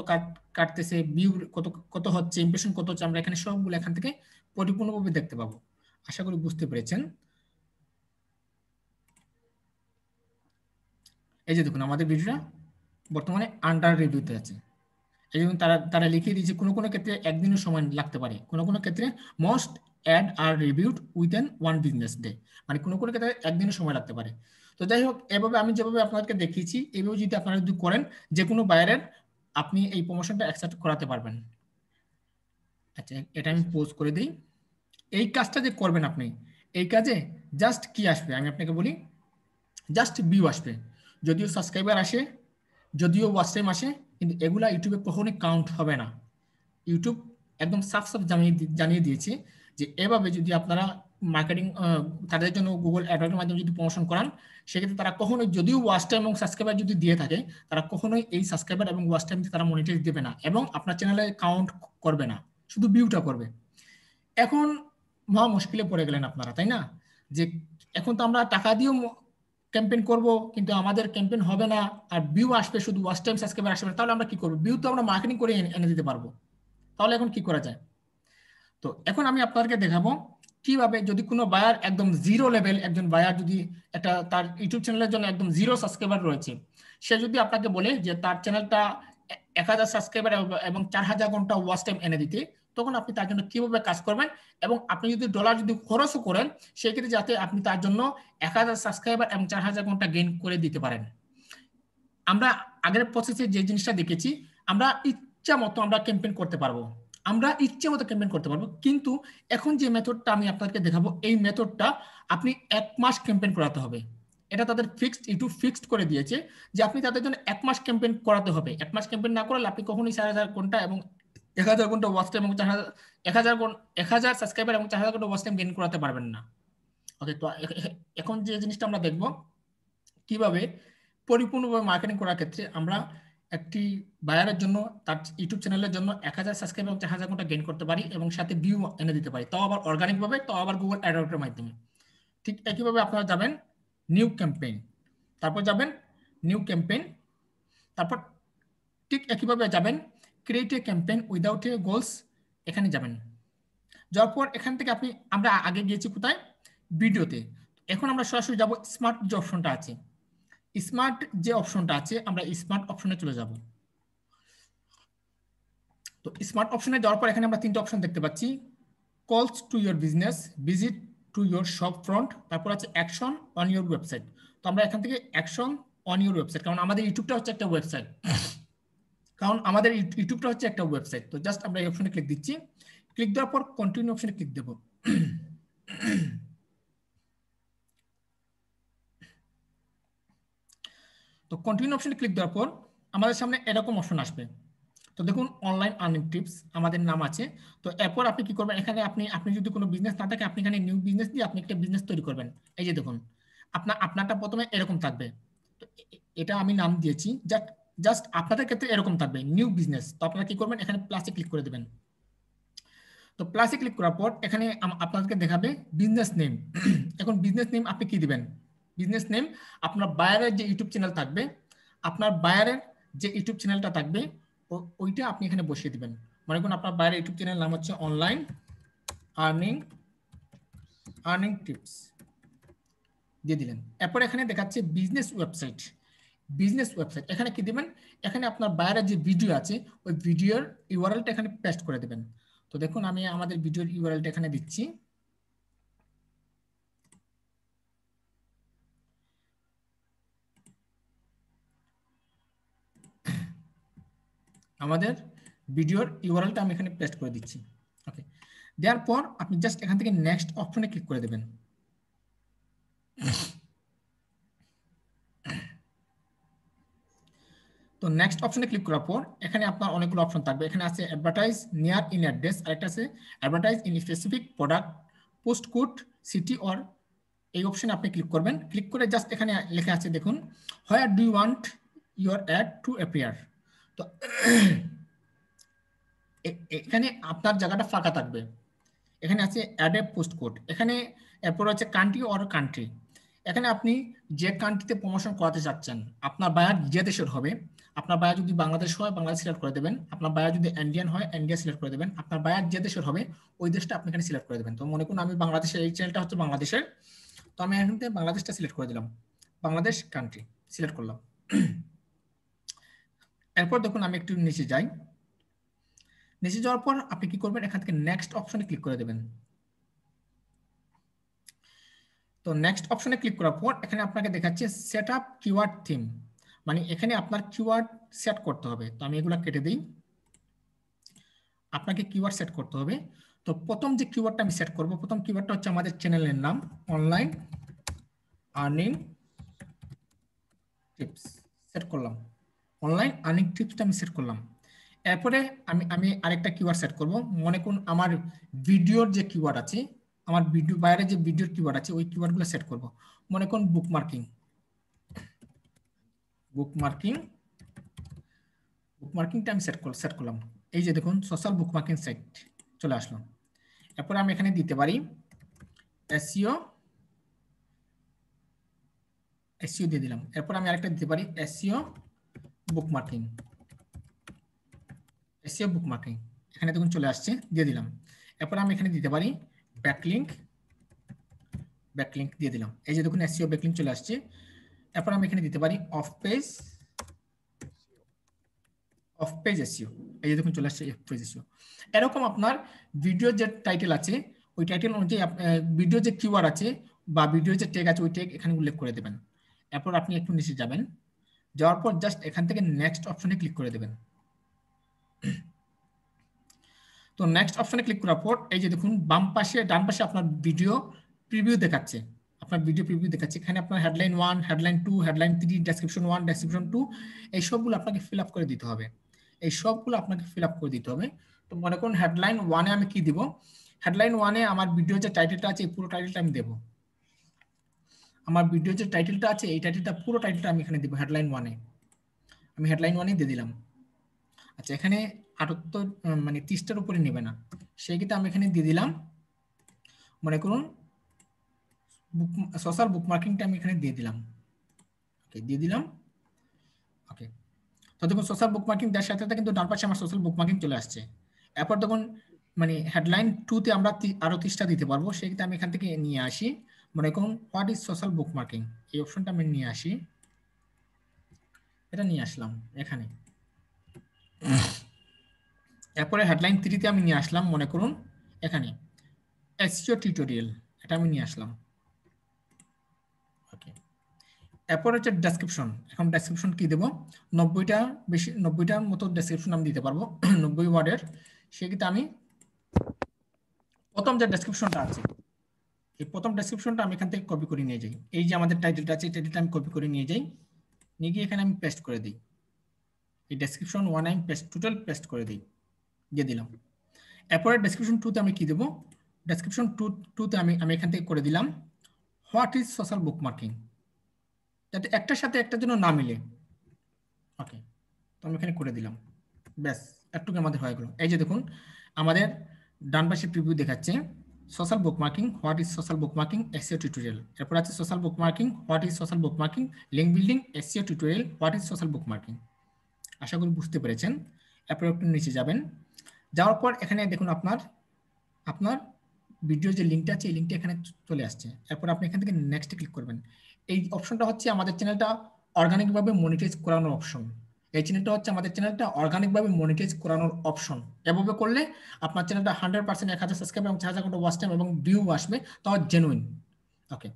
কাটতেছে, ভিউ কত কত হচ্ছে, ইমপ্রেশন কত হচ্ছে, আমরা এখানে সবগুলো এখান থেকে পরিপূর্ণভাবে দেখতে পাবো। আশা করি বুঝতে পেরেছেন। এই যে দেখুন আমাদের ভিডিওটা বর্তমানে আন্ডার রিভিউতে আছে। এই জন্য তারা লিখে দিয়েছে কোনো কোনো ক্ষেত্রে একদিনের সময় লাগতে পারে, কোনো কোনো ক্ষেত্রে মোস্ট অ্যাড আর রিভিউড উইথিন 1 বিজনেস ডে, মানে কোনো কোনো ক্ষেত্রে একদিনের সময় লাগতে পারে। তো যাই হোক, এভাবে আমি যেভাবে আপনাদেরকে দেখিয়েছি এইভাবে যদি আপনারা যদি করেন, যে কোনো বায়ারের আপনি এই প্রমোশনটা অ্যাকসেপ্ট করাতে পারবেন। আচ্ছা, এটা আমি পোস্ট করে দিই। এই কাজটা যে করবেন আপনি, এই কাজে জাস্ট কি আসবে আমি আপনাকে বলি, জাস্ট ভিউ আসবে, যদিও সাবস্ক্রাইবার আসে, যদিও ওয়াচ টাইম আসে, কিন্তু এগুলা ইউটিউবে কখনোই কাউন্ট হবে না। ইউটিউব একদম সাফ জানিয়ে দিয়েছে যে এভাবে যদি আপনারা মার্কেটিং তাদের জন্য গুগল অ্যাডওয়ার্ডের মাধ্যমে যদি প্রমোশন করান, সেক্ষেত্রে তারা কখনোই, যদিও ওয়াচ টাইম এবং সাবস্ক্রাইবার যদি দিয়ে থাকে, তারা কখনোই এই সাবস্ক্রাইবার এবং ওয়াচ টাইম তারা মনিটাইজ দেবে না এবং আপনার চ্যানেলে কাউন্ট করবে না, শুধু ভিউটা করবে। এখন মহা মুশকিলে পড়ে গেলেন আপনারা, তাই না? যে এখন তো আমরা টাকা দিয়েও ক্যাম্পেইন করব, কিন্তু আমাদের ক্যাম্পেইন হবে না, আর ভিউ আসবে শুধু, ওয়াচ টাইম সাবস্ক্রাইবার আসবে না, তাহলে আমরা কি করবো? ভিউ তো আমরা মার্কেটিং করে এনে দিতে পারবো, তাহলে এখন কি করা যায়? তো এখন আমি আপনাদেরকে দেখাবো কিভাবে, যদি কোনো বায়ার একদম জিরো লেভেল, একজন বায়ার যদি একটা তার ইউটিউব চ্যানেলের জন্য একদম জিরো সাবস্ক্রাইবার রয়েছে, সে যদি আপনাকে বলে যে তার চ্যানেলটা 1000 সাবস্ক্রাইবার এবং 4000 ঘন্টা ওয়াচ টাইম এনে দিতে, তখন আপনি তার জন্য কিভাবে কাজ করবেন, এবং আপনি যদি ডলার যদি খরচও করেন, সেক্ষেত্রে যাতে আপনি তার জন্য 1000 সাবস্ক্রাইবার এবং 4000 ঘন্টা গেইন করে দিতে পারেন। আমরা আগের প্রসেসে যে জিনিসটা দেখেছি, আমরা ইচ্ছা মতো আমরা ক্যাম্পেইন করতে পারবো, আমরা ইচ্ছে মতো ক্যাম্পেইন করতে পারবো, কিন্তু এখন যে মেথডটা আমি আপনাদেরকে দেখাবো, এই মেথডটা আপনি 1 মাস ক্যাম্পেইন করাতে হবে। এটা তাদের ফিক্সড, ইউটিউব ফিক্সড করে দিয়েছে যে আপনি তাদের জন্য 1 মাস ক্যাম্পেইন করাতে হবে। 1 মাস ক্যাম্পেইন না করলে আপনি কখনোই 4000 ঘন্টা এবং 1000 ঘন্টা ওয়াচ টাইম এবং 1000 সাবস্ক্রাইবার এবং 4000 ঘন্টা ওয়াচ টাইম গেইন করাতে পারবেন না। ওকে, তো এখন যে জিনিসটা আমরা দেখবো কিভাবে পরিপূর্ণভাবে মার্কেটিং করার ক্ষেত্রে আমরা একটি বায়ারের জন্য, তার ইউটিউব চ্যানেলের জন্য 1000 সাবস্ক্রাইবার এবং 4000 ঘন্টা গেইন করতে পারি এবং সাথে ভিউ এনে দিতে পারি, তাও আবার অর্গানিক ভাবে, তাও আবার গুগল অ্যাডওয়ার্ডের মাধ্যমে। ঠিক একইভাবে আপনারা যাবেন নিউ ক্যাম্পেইন, তারপর যাবেন নিউ ক্যাম্পেইন, তারপর ঠিক একইভাবে যাবেন create a campaign without a goals, এখানে যাবেন। যাওয়ার পর এখান থেকে আমরা আগে গিয়েছি কোথায়? ভিডিওতে। এখন আমরা সরাসরি যাব স্মার্ট যে অপশনটা আছে, স্মার্ট যে অপশনটা আছে, আমরা স্মার্ট অপশনে চলে যাব। তো স্মার্ট অপশনে যাওয়ার পর এখানে আমরা 3টা অপশন দেখতে পাচ্ছি, কলস to your business, visit to your shop front, তারপর আছে অ্যাকশন অন ইয়োর ওয়েবসাইট। তো আমরা এখান থেকে অ্যাকশন অন ইয়োর ওয়েবসাইট, কারণ আমাদের ইউটিউবটা হচ্ছে একটা ওয়েবসাইট, তো জাস্ট আমরা এই অপশনে ক্লিক দিচ্ছি। ক্লিক দেওয়ার পর কন্টিনিউ অপশনে ক্লিক দেব। তো কন্টিনিউ অপশনে ক্লিক দেওয়ার পর আমাদের সামনে এরকম অপশন আসবে। তো দেখুন অনলাইন আর্নিং টিপস আমাদের নাম আছে। তো এরপর আপনি কি করবেন, এখানে আপনি যদি কোনো বিজনেস না থাকে, আপনি এখানে নিউ বিজনেস দিয়ে আপনি একটা বিজনেস তৈরি করবেন। এই যে দেখুন আপনারটা প্রথমে এরকম থাকবে, তো এটা আমি নাম দিয়েছি, জাস্ট আপনাদের ক্ষেত্রে এরকম থাকবে নিউ বিজনেস। তো আপনারা কি করবেন, এখানে প্লাসে ক্লিক করে দেবেন। তো প্লাসে ক্লিক করার পর এখানে আপনাদেরকে দেখাবে বিজনেস নেম। এখন বিজনেস নেম আপনি কি দিবেন? বিজনেস নেম আপনার বায়ারের যে ইউটিউব চ্যানেল থাকবে, আপনার বায়ারের যে ইউটিউব চ্যানেলটা থাকবে, ওইটা আপনি এখানে বসিয়ে দিবেন। মনে করুন আপনার বায়ারের ইউটিউব চ্যানেল নাম হচ্ছে অনলাইন আর্নিং টিপস, দিয়ে দিলেন। এরপর এখানে দেখাচ্ছে বিজনেস ওয়েবসাইট, এখানে কি দিবেন? এখানে আপনার বায়ারের যে ভিডিও আছে, ওই ভিডিওর ইউআরএলটা এখানে পেস্ট করে দেবেন। তো দেখুন আমি আমাদের ভিডিওর ইউআরএলটা এখানে দিচ্ছি। আমাদের ভিডিওর ইউআরএলটা আমি এখানে পেস্ট করে দিচ্ছি। ওকে, দেওয়ার পর আপনি জাস্ট এখান থেকে নেক্সট অপশনে ক্লিক করে দেবেন। তো নেক্সট অপশনে ক্লিক করার পর এখানে আপনার অনেকগুলো অপশন থাকবে। এখানে আছে অ্যাডভার্টাইজ নিয়ার ইন অ্যাড্রেস, আরেকটা আছে advertise in specific product, post code, city or. এই অপশনে আপনি ক্লিক করবেন। ক্লিক করে জাস্ট এখানে লেখা আছে দেখুন, where do you want your ad to appear. তো এখানে আপনার জায়গাটা ফাঁকা থাকবে। এখানে আছে অ্যাড এ পোস্ট কোড, এখানে এরপর আছে কান্ট্রি অর কান্ট্রি। এখানে আপনি যে কান্ট্রিতে প্রমোশন করাতে চাচ্ছেন, আপনার বায়ার যে দেশের হবে, আপনার বায়ার যদি বাংলাদেশ হয় বাংলাদেশ সিলেক্ট করে দেবেন, আপনার বায়ার যদি ইন্ডিয়ান হয় ইন্ডিয়া সিলেক্ট করে দেবেন, আপনার বায়ার যে দেশের হবে ওই দেশটা আপনি এখানে সিলেক্ট করে দেবেন। তো মনে করুন আমি বাংলাদেশের, এই চ্যানেলটা হচ্ছে বাংলাদেশের, তো আমি এখান থেকে বাংলাদেশটা সিলেক্ট করে দিলাম, বাংলাদেশ কান্ট্রি সিলেক্ট করলাম। এরপর দেখুন আমি একটু নিচে যাই, নিচে যাওয়ার পর আপনি কি করবেন, এখান থেকে নেক্সট অপশনে ক্লিক করে দেবেন। তো নেক্সট অপশনে ক্লিক করার পর এখানে আপনাকে দেখাচ্ছে সেট আপ কিওয়ার্ড থিম, মানে এখানে আপনার কিওয়ার্ড সেট করতে হবে। তো আমি এগুলা কেটে দিই, আপনাকে কিওয়ার্ড সেট করতে হবে। তো প্রথম যে কিওয়ার্ডটা আমি সেট করব, প্রথম কিওয়ার্ডটা হচ্ছে আমাদের চ্যানেলের নাম, অনলাইন আর্নিং টিপস সেট করলাম, অনলাইন আর্নিং টিপসটা আমি সেট করলাম। এরপরে আমি আরেকটা কিওয়ার্ড সেট করব, মনে করুন আমার ভিডিওর যে কিওয়ার্ড আছে, আমার ভিডিও বাইরে যে ভিডিওর কিওয়ার্ড আছে ওই কিওয়ার্ডগুলো সেট করব। মনে করুন বুকমার্কিং, বুকমার্কিংটা আমি সেট করলাম। এই যে দেখুন সোশ্যাল বুকমার্কিং সাইট চলে আসলো। এরপরে আমি এখানে দিতে পারি এসইও দিয়ে দিলাম। এরপর আমি আরেকটা দিতে পারি এসইও বুকমার্কিং, এখানে দেখুন চলে আসছে, দিয়ে দিলাম। এরপর আমি এখানে দিতে পারি ব্যাকলিঙ্ক দিয়ে দিলাম। এই যে দেখুন এসইও ব্যাকলিঙ্ক চলে আসছে। এরপর আমি এখানে দিতে পারি অফ পেজ এসইও, এই যে দেখুন চলে আসছে অফ পেজ এসইও। এরকম আপনার ভিডিও যে টাইটেল আছে ওই টাইটেল অনুযায়ী ভিডিও যে কিওয়ার্ড আছে বা ভিডিও যে ট্যাগ আছে ওই ট্যাগ এখানে উল্লেখ করে দেবেন। এরপর আপনি একটু নিচে যাবেন, যাওয়ার পর জাস্ট এখান থেকে নেক্সট অপশনে ক্লিক করে দেবেন। তো নেক্সট অপশনে ক্লিক করার পর এই যে দেখুন বাম পাশে ডান পাশে আপনার ভিডিও প্রিভিউ দেখাচ্ছে, এখানে আপনার headline 1, headline 2, headline 3, description 1, description 2 এই সবগুলো আপনাকে ফিল আপ করে দিতে হবে। তো মনে করুন হেডলাইন 1 এ আমি কি দিব, হেডলাইন 1 এ আমার ভিডিও যে টাইটেলটা আছে পুরো টাইটেলটা আমি দেব। আমার ভিডিও যে টাইটেলটা আছে এই টাইটেলটা পুরো টাইটেলটা আমি এখানে দিব হেডলাইন 1 এ। আমি হেডলাইন 1 এ দিয়ে দিলাম। আচ্ছা, এখানে 78 মানে 30টার উপরে নেবে না, সেই ক্ষেত্রে আমি এখানে দিয়ে দিলাম, মনে করুন সোশ্যাল বুকমার্কিংটা আমি এখানে দিয়ে দিলাম। ওকে, তো দেখুন সোশ্যাল বুকমার্কিং দেওয়ার সাথে সাথে কিন্তু ডান পাশে আমার সোশ্যাল বুকমার্কিং চলে আসছে। এরপর দেখুন মানে হেডলাইন 2 তে আমরা আরো 30টা দিতে পারবো, সেই ক্ষেত্রে আমি এখান থেকে নিয়ে আসি, মনে করুন হোয়াট ইজ সোশ্যাল বুকমার্কিং, এই অপশনটা আমি নিয়ে আসি, এটা নিয়ে আসলাম এখানে। এরপরে হেডলাইন 3 তে আমি নিয়ে আসলাম, মনে করুন এখানে এসইও টিউটোরিয়াল, এটা আমি নিয়ে আসলাম। ওকে, এরপর হচ্ছে ডেসক্রিপশন। এখন ডেসক্রিপশন কি দেব, 90টার মতো ডেসক্রিপশন আমি দিতে পারবো 90 ওয়ার্ডের। সেক্ষেত্রে আমি প্রথম যে ডেসক্রিপশনটা আছে এই প্রথম ডেসক্রিপশনটা আমি এখান থেকে কপি করে নিয়ে যাই, এই যে আমাদের টাইটেলটা আছে এই টাইটেলটা আমি কপি করে নিয়ে যাই, নিয়ে গিয়ে এখানে আমি পেস্ট করে দিই, এই ডেসক্রিপশন 1 আমি টোটাল পেস্ট করে দিই, দিয়ে দিলাম। এরপরে ডেসক্রিপশন 2 তে আমি কি দেব, ডেসক্রিপশন 2 তে আমি এখান থেকে করে দিলাম হোয়াট ইজ সোশ্যাল বুকমার্কিং, যাতে একটার সাথে একটার জন্য না মিলে। ওকে, তো আমি এখানে করে দিলাম, ব্যাস একটুকু আমাদের হয়ে গেল। এই যে দেখুন আমাদের ডান পাশে প্রিভিউ দেখাচ্ছে social bookmarking, what is social bookmarking, SEO tutorial. এরপর আছে social bookmarking, what is social bookmarking, link building, SEO tutorial, what is social bookmarking. আশা করি বুঝতে পেরেছেন। এরপর একটু নিচে যাবেন, যাওয়ার পর এখানে দেখুন আপনার ভিডিও যে লিঙ্কটা আছে এই লিঙ্কটা এখানে চলে আসছে। এরপর আপনি এখান থেকে নেক্সট ক্লিক করবেন। এই অপশনটা হচ্ছে আমাদের চ্যানেলটা অর্গানিকভাবে মনিটাইজ করানোর অপশন। এই চ্যানেলটা হচ্ছে আমাদের চ্যানেলটা অর্গানিকভাবে মনিটাইজ করানোর অপশন। এভাবে করলে আপনার চ্যানেলটা 100% 1000 সাবস্ক্রাইবার এবং 4000 ঘন্টা ওয়াচ টাইম এবং ভিউ আসবে, তাও জেনুইন। ওকে,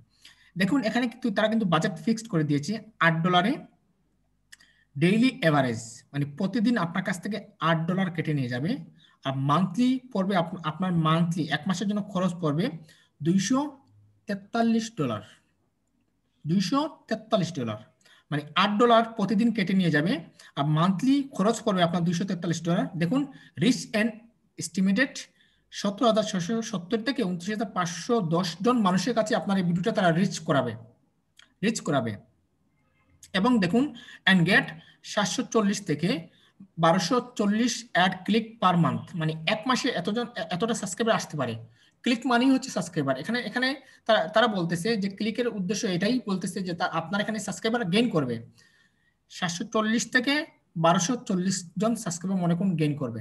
দেখুন এখানে কিন্তু তারা কিন্তু বাজেট ফিক্সড করে দিয়েছে $8 ডেইলি এভারেজ, মানে প্রতিদিন আপনার কাছ থেকে $8 কেটে নিয়ে যাবে। আর মান্থলি পড়বে আপনার মান্থলি 1 মাসের জন্য খরচ পড়বে $243, মানে $8 প্রতিদিন কেটে নিয়ে যাবে। আর মান্থলি খরচ পড়বে আপনার $243। দেখুন রিচ এন্ড এস্টিমেটেড 17,670 থেকে 29,510 জন মানুষের কাছে আপনার এই ভিডিওটা তারা রিচ করাবে। এবং দেখুন এন্ড গেট 740 থেকে 1240 অ্যাড ক্লিক পার মান্থ, মানে 1 মাসে এতটা সাবস্ক্রাইবার আসতে পারে। ক্লিক মানি হচ্ছে সাবস্ক্রাইবার। এখানে এখানে তারা বলতেছে যে ক্লিকের উদ্দেশ্য এটাই বলতেছে যে আপনার এখানে সাবস্ক্রাইবার গেইন করবে 740 থেকে 1240 জন সাবস্ক্রাইবার মনে করুন গেইন করবে।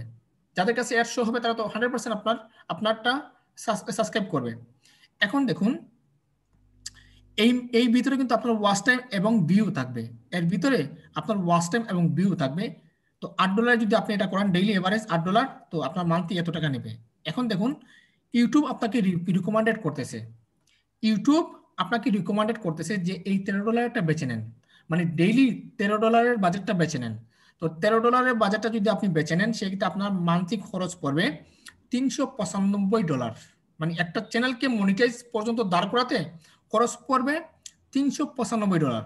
যাদের কাছে অ্যাড শো হবে তারা তো 100% আপনারটা সাবস্ক্রাইব করবে। এখন দেখুন এই ভিতরে কিন্তু আপনার ওয়াচ টাইম এবং ভিউ থাকবে, এর ভিতরে আপনার ওয়াচ টাইম এবং ভিউ থাকবে। তো $8 যদি আপনি এটা করেন ডেইলি এভারেজ $8, তো আপনার মান্থলি এত টাকা নেবে। এখন দেখুন ইউটিউব আপনাকে রিকমেন্ডেড করতেছে, ইউটিউব আপনাকে রিকমেন্ডেড করতেছে যে এই $13টা বেছে নেন, মানে ডেইলি $13 বাজেটটা বেছে নেন। তো $13 বাজেটটা যদি আপনি বেছে নেন সেক্ষেত্রে আপনার মান্থলি খরচ পড়বে $395। মানে একটা চ্যানেলকে মনিটাইজ পর্যন্ত দাঁড় করাতে খরচ পড়বে $395।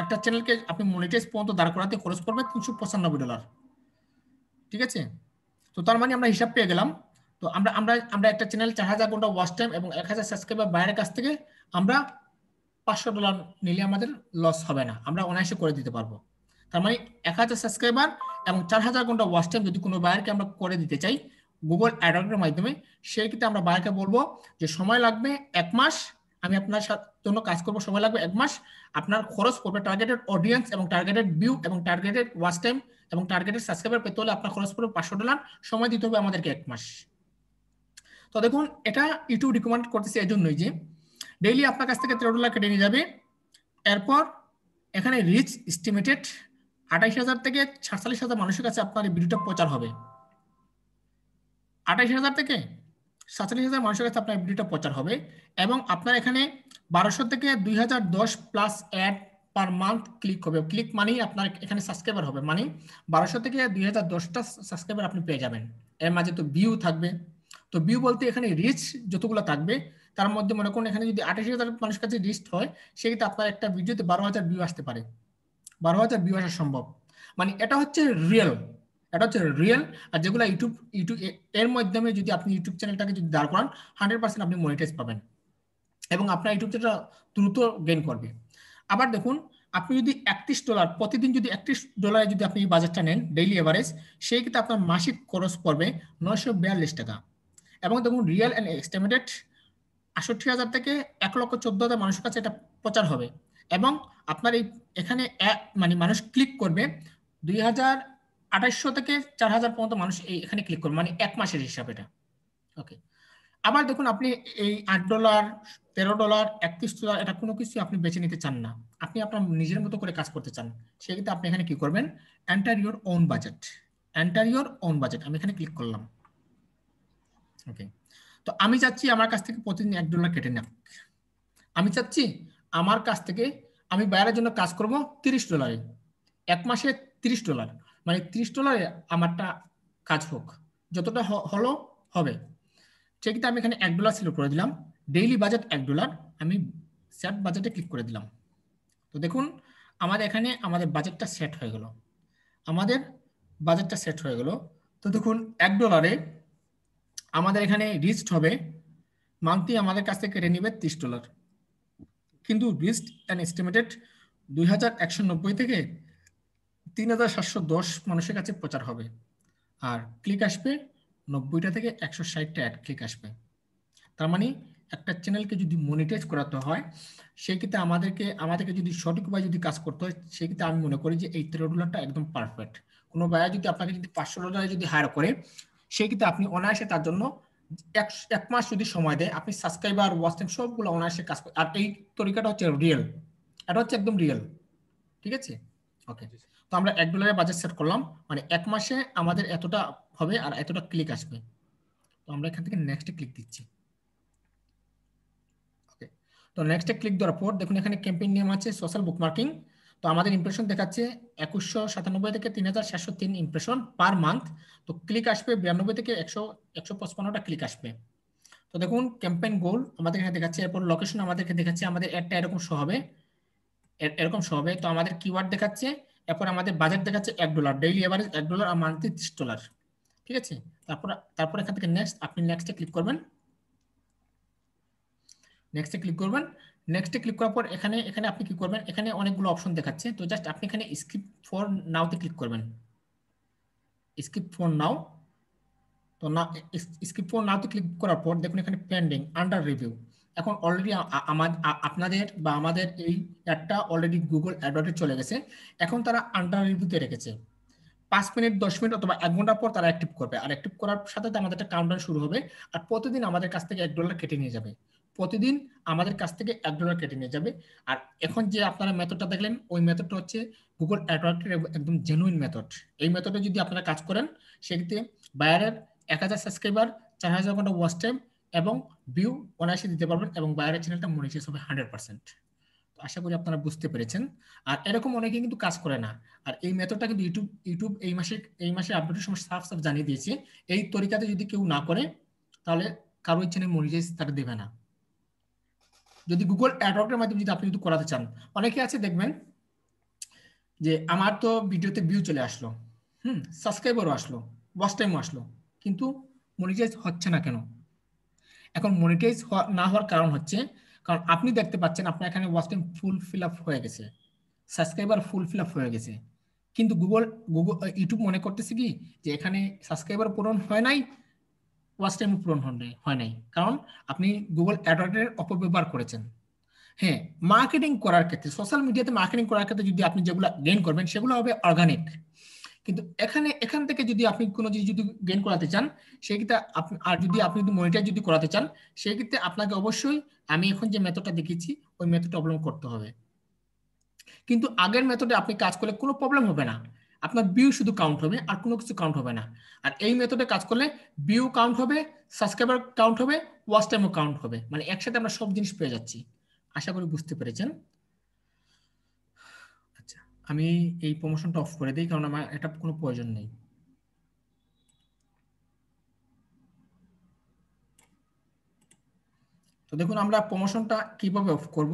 একটা চ্যানেলকে আপনি মনিটাইজ পর্যন্ত দাঁড় করাতে খরচ পড়বে $395। ঠিক আছে, তো তার মানে আমরা হিসাব পেয়ে গেলাম। তো আমরা আমরা আমরা একটা চ্যানেল 4000 ঘন্টা ওয়াচ টাইম এবং 1000 সাবস্ক্রাইবার বাইরের কাছ থেকে আমরা $500 নিলে আমাদের লস হবে না, আমরা অনায়াসে করে দিতে পারবো। তার মানে 1000 সাবস্ক্রাইবার এবং 4000 ঘন্টা ওয়াচ টাইম যদি কোনো বায়ারকে আমরা করে দিতে চাই গুগল অ্যাডওয়ার্ডের মাধ্যমে, সেই ক্ষেত্রে আমরা বায়ারকে বলবো যে সময় লাগবে 1 মাস, আমি আপনার জন্য কাজ করবো, সময় লাগবে 1 মাস। আপনার খরচ পড়বে টার্গেটেড অডিয়েন্স এবং টার্গেটেড ভিউ এবং টার্গেটেড ওয়াচ টাইম এবং টার্গেটেড সাবস্ক্রাইবার পেতে হলে আপনার খরচ পড়বে $500, সময় দিতে হবে আমাদেরকে 1 মাস। তো দেখুন এটা ইউটিউব রিকমেন্ড করতেছে এই জন্যই যে ডেইলি আপনার কাছ থেকে $13 কেটে নিয়ে যাবে। এরপর এখানে রিচ এস্টিমেটেড 28,000 থেকে 47,000 মানুষের কাছে আপনার এই ভিডিওটা প্রচার হবে। 28,000 থেকে 47,000 মানুষের কাছে আপনার ভিডিওটা প্রচার হবে এবং আপনার এখানে 1200 থেকে 2010 plus ad per month click হবে। ক্লিক মানেই আপনার এখানে সাবস্ক্রাইবার হবে, মানে 1200 থেকে 2010টা সাবস্ক্রাইবার আপনি পেয়ে যাবেন। এর মাঝে তো ভিউ থাকবে, তো ভিউ বলতে এখানে রিচ যতগুলো থাকবে তার মধ্যে মনে করুন এখানে যদি 28,000 মানুষের কাছে রিচ হয় সেক্ষেত্রে আপনার একটা ভিডিওতে 12,000 ভিউ আসতে পারে, 12,000 ভিউ আসা সম্ভব। মানে এটা হচ্ছে রিয়েল, এটা হচ্ছে রিয়েল। আর যেগুলো ইউটিউব ইউটিউব এর মাধ্যমে যদি আপনি ইউটিউব চ্যানেলটাকে যদি দাঁড় করান 100% আপনি মনিটাইজ পাবেন এবং আপনার ইউটিউব চ্যানেলটা দ্রুত গেইন করবে। আবার দেখুন আপনি যদি $31 প্রতিদিন যদি $31 যদি আপনি বাজেটটা নেন ডেইলি এভারেজ, সেই ক্ষেত্রে আপনার মাসিক খরচ পড়বে $942। এবং দেখুন রিয়েল অ্যান্ড এস্টিমেটেড 68,000 থেকে 1,14,000 মানুষের কাছে এটা প্রচার হবে এবং আপনার এই এখানে মানে মানুষ ক্লিক করবে 2,200 থেকে 4,000 পর্যন্ত মানুষ এখানে ক্লিক করবে, মানে 1 মাসের হিসাব এটা। ওকে, আবার দেখুন আপনি এই $8, $13, $31 এটা কোনো কিছু আপনি বেছে নিতে চান না, আপনি আপনার নিজের মতো করে কাজ করতে চান, সেক্ষেত্রে আপনি এখানে কি করবেন, enter your own budget, enter your own budget, আমি এখানে ক্লিক করলাম। ওকে, তো আমি চাচ্ছি আমার কাছ থেকে প্রতিদিন $1 কেটে নেন, আমি চাচ্ছি আমার কাছ থেকে আমি বাইরের জন্য কাজ করব $30, 1 মাসে $30, মানে $30 আমারটা কাজ হোক, যতটা হলো হবে। সেক্ষেত্রে আমি এখানে $1 সিলেক্ট করে দিলাম, ডেইলি বাজেট $1, আমি সেট বাজেটে ক্লিক করে দিলাম। তো দেখুন আমাদের এখানে আমাদের বাজেটটা সেট হয়ে গেল, আমাদের বাজেটটা সেট হয়ে গেল। তো দেখুন $1 আমাদের এখানে রিস্ট হবে মান্থলি আমাদের কাছ থেকে কেটে নেবে $30, কিন্তু রিস্ট অ্যান্ড এস্টিমেটেড 2,190 থেকে 3,710 মানুষের কাছে প্রচার হবে আর ক্লিক আসবে 90টা থেকে 160টা অ্যাড ক্লিক আসবে। তার মানে একটা চ্যানেলকে যদি মনিটাইজ করাতে হয় সেই ক্ষেত্রে আমাদেরকে যদি সঠিকভাবে যদি কাজ করতে হয় সেই ক্ষেত্রে আমি মনে করি যে এই $13টা একদম পারফেক্ট। কোনো ভাইয়া যদি আপনাকে যদি $500 যদি হায়ার করে সেই ক্ষেত্রে আপনি অনায়াসে তার জন্য 1 মাস যদি সময় দেয় আপনি সাবস্ক্রাইবার ওয়াচ টাইম সবগুলো অনায়াসে কাজ করে। আর এই তরিকাটা হচ্ছে রিয়েল, এটা হচ্ছে একদম রিয়েল। ঠিক আছে, ওকে। তো আমরা $1 বাজেট সেট করলাম, মানে 1 মাসে আমাদের এতটা হবে আর এতটা ক্লিক আসবে। তো আমরা এখান থেকে নেক্সটে ক্লিক দিচ্ছি। ওকে, তো নেক্সটে ক্লিক দেওয়ার পর দেখুন এখানে ক্যাম্পেইন নেম আছে সোশ্যাল বুকমার্কিং। তো আমাদের ইমপ্রেশন দেখাচ্ছে 2197 থেকে 3,703 ইমপ্রেশন পার মান্থ। তো ক্লিক আসবে 92 থেকে 155টা ক্লিক আসবে। তো দেখুন ক্যাম্পেইন গোল আমাদের এখানে দেখাচ্ছে, এরপর লোকেশন আমাদেরকে দেখাচ্ছে, আমাদের অ্যাডটা এরকম শো হবে, এরকম শো হবে। তো আমাদের কিওয়ার্ড দেখাচ্ছে, এরপর আমাদের বাজেট দেখাচ্ছে $1, ডেইলি এভারেজ $1 আর মান্থলি $30। ঠিক আছে, তারপর এখান থেকে নেক্সট আপনি নেক্সটে ক্লিক করবেন, নেক্সটে ক্লিক করবেন। নেক্সটে ক্লিক করার পর এখানে এখানে আপনি কি করবেন, এখানে অনেকগুলো অপশন দেখাচ্ছে। তো জাস্ট আপনি এখানে স্কিপ ফর নাওতে ক্লিক করবেন, স্কিপ ফর নাও। তো তো না স্কিপ ফর নাওতে ক্লিক করার পর দেখুন এখানে পেন্ডিং আন্ডার রিভিউ। এখন অলরেডি আপনাদের বা আমাদের এই অ্যাডটা অলরেডি গুগল অ্যাডওয়ার্ডে চলে গেছে, এখন তারা আন্ডার রিভিউতে রেখেছে। 5 মিনিট 10 মিনিট অথবা 1 ঘন্টা পর তারা অ্যাক্টিভ করবে, আর অ্যাক্টিভ করার সাথে আমাদের একটা কাউন্টডাউন শুরু হবে, আর প্রতিদিন আমাদের কাছ থেকে $1 কেটে নিয়ে যাবে। প্রতিদিন আমাদের কাছ থেকে $1 কেটে নিয়ে যাবে। আর এখন যে আপনারা মেথডটা দেখলেন, ওই মেথডটা হচ্ছে গুগল অ্যাডওয়ার্ডের একদম জেনুইন মেথড। এই মেথডে যদি আপনারা কাজ করেন, সেক্ষেত্রে বায়ারের 1000 সাবস্ক্রাইবার, 4000 ঘন্টা ওয়াচ টাইম এবং ভিউ অনায়াসে দিতে পারবেন, এবং বায়ারের চ্যানেলটা মনিটাইজ হবে 100%। আশা করি আপনারা বুঝতে পেরেছেন। আর এরকম অনেকে কিন্তু কাজ করে না। আর এই মেথডটা কিন্তু ইউটিউব এই মাসে আপডেটের সময় সাফ জানিয়ে দিয়েছে, এই তরিকাতে যদি কেউ না করে তাহলে কারো চ্যানেল মনিটাইজ তারা দেবে না। যদি গুগল অ্যাডওয়ার্ডের মাধ্যমে যদি আপনি যদি করাতে চান, অনেকে আছে দেখবেন যে আমার তো ভিডিওতে ভিউ চলে আসলো, সাবস্ক্রাইবারও আসলো, ওয়াচ টাইমও আসলো, কিন্তু মনিটাইজ হচ্ছে না কেন? এখন মনিটাইজ না হওয়ার কারণ হচ্ছে, কারণ আপনি দেখতে পাচ্ছেন আপনার এখানে watch time full fill up হয়ে গেছে, সাবস্ক্রাইবার ফুল ফিল আপ হয়ে গেছে, কিন্তু ইউটিউব মনে করতেছে কি যে এখানে সাবস্ক্রাইবার পূরণ হয় নাই, ওয়াচ টাইম পূরণ হয় নাই, কারণ আপনি গুগল অ্যাডওয়ার্ডের অপব্যবহার করেছেন। হ্যাঁ, মার্কেটিং করার ক্ষেত্রে, সোশ্যাল মিডিয়াতে মার্কেটিং করার ক্ষেত্রে যদি আপনি যেগুলো গেইন করবেন সেগুলো হবে অর্গানিক, কিন্তু এখান থেকে যদি আপনি কোনো জিনিস যদি গেইন করাতে চান, সেক্ষেত্রে আপনি যদি মনিটাইজ যদি করাতে চান, সেক্ষেত্রে আপনাকে অবশ্যই আমি এখন যে মেথডটা দেখিয়েছি ওই মেথডটা অবলম্বন করতে হবে। কিন্তু আগের মেথডে আপনি কাজ করলে কোনো প্রবলেম হবে না, আপনার ভিউ শুধু কাউন্ট হবে আর কোনো কিছু কাউন্ট হবে না। আর এই মেথডে কাজ করলে ভিউ কাউন্ট হবে, সাবস্ক্রাইবার কাউন্ট হবে, ওয়াচ টাইমও কাউন্ট হবে, মানে একসাথে আমরা সব জিনিস পেয়ে যাচ্ছি। আশা করি বুঝতে পেরেছেন। আচ্ছা, আমি এই প্রমোশনটা অফ করে দিই, কারণ আমার এটা কোনো প্রয়োজন নেই। তো দেখুন আমরা প্রমোশনটা কিভাবে অফ করব।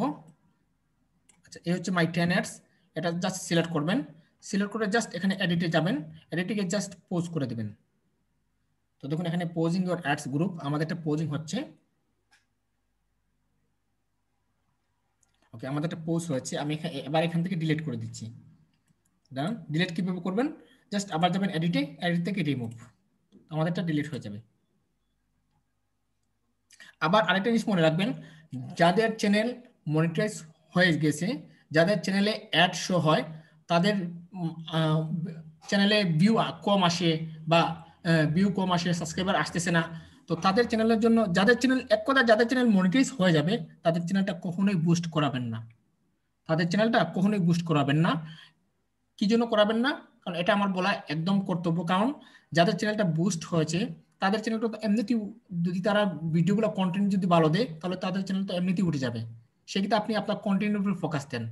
আচ্ছা, এই হচ্ছে মাই 10 অ্যাডস, এটা জাস্ট সিলেক্ট করবেন, সিলেক্ট করে জাস্ট এখানে এডিটে যাবেন, এডিটে জাস্ট পোজ করে দিবেন। তো দেখুন এখানে পোজিং ইওর অ্যাডস গ্রুপ, আমাদের একটা পোজিং হচ্ছে, ওকে আমাদের একটা পোজ হয়েছে, আমি এবার এখান থেকে ডিলিট করে দিচ্ছি। দাঁড়ান, ডিলিট কিভাবে করবেন, জাস্ট আবার যাবেন এডিটে, এডিট থেকে রিমুভ, আমাদেরটা ডিলিট হয়ে যাবে। আবার আরেকটা জিনিস মনে রাখবেন, যাদের চ্যানেল মনিটাইজ হয়ে গেছে, যাদের চ্যানেলে অ্যাড শো হয়, তাদের চ্যানেলে ভিউ কম আসে বা সাবস্ক্রাইবার আসতেছে না, তো তাদের চ্যানেলের জন্য, যাদের চ্যানেল মনিটাইজ হয়ে যাবে, তাদের চ্যানেলটা কখনোই বুস্ট করাবেন না, তাদের চ্যানেলটা কখনোই বুস্ট করাবেন না। কি জন্য করাবেন না? কারণ এটা আমার বলা একদম কর্তব্য, কারণ যাদের চ্যানেলটা বুস্ট হয়েছে তাদের চ্যানেলটা তো এমনিতেই, যদি তারা ভিডিওগুলো কন্টেন্ট যদি ভালো দেয় তাহলে তাদের চ্যানেল তো এমনিতেই উঠে যাবে। সেক্ষেত্রে আপনি আপনার কন্টেন্টের উপর ফোকাস দেন।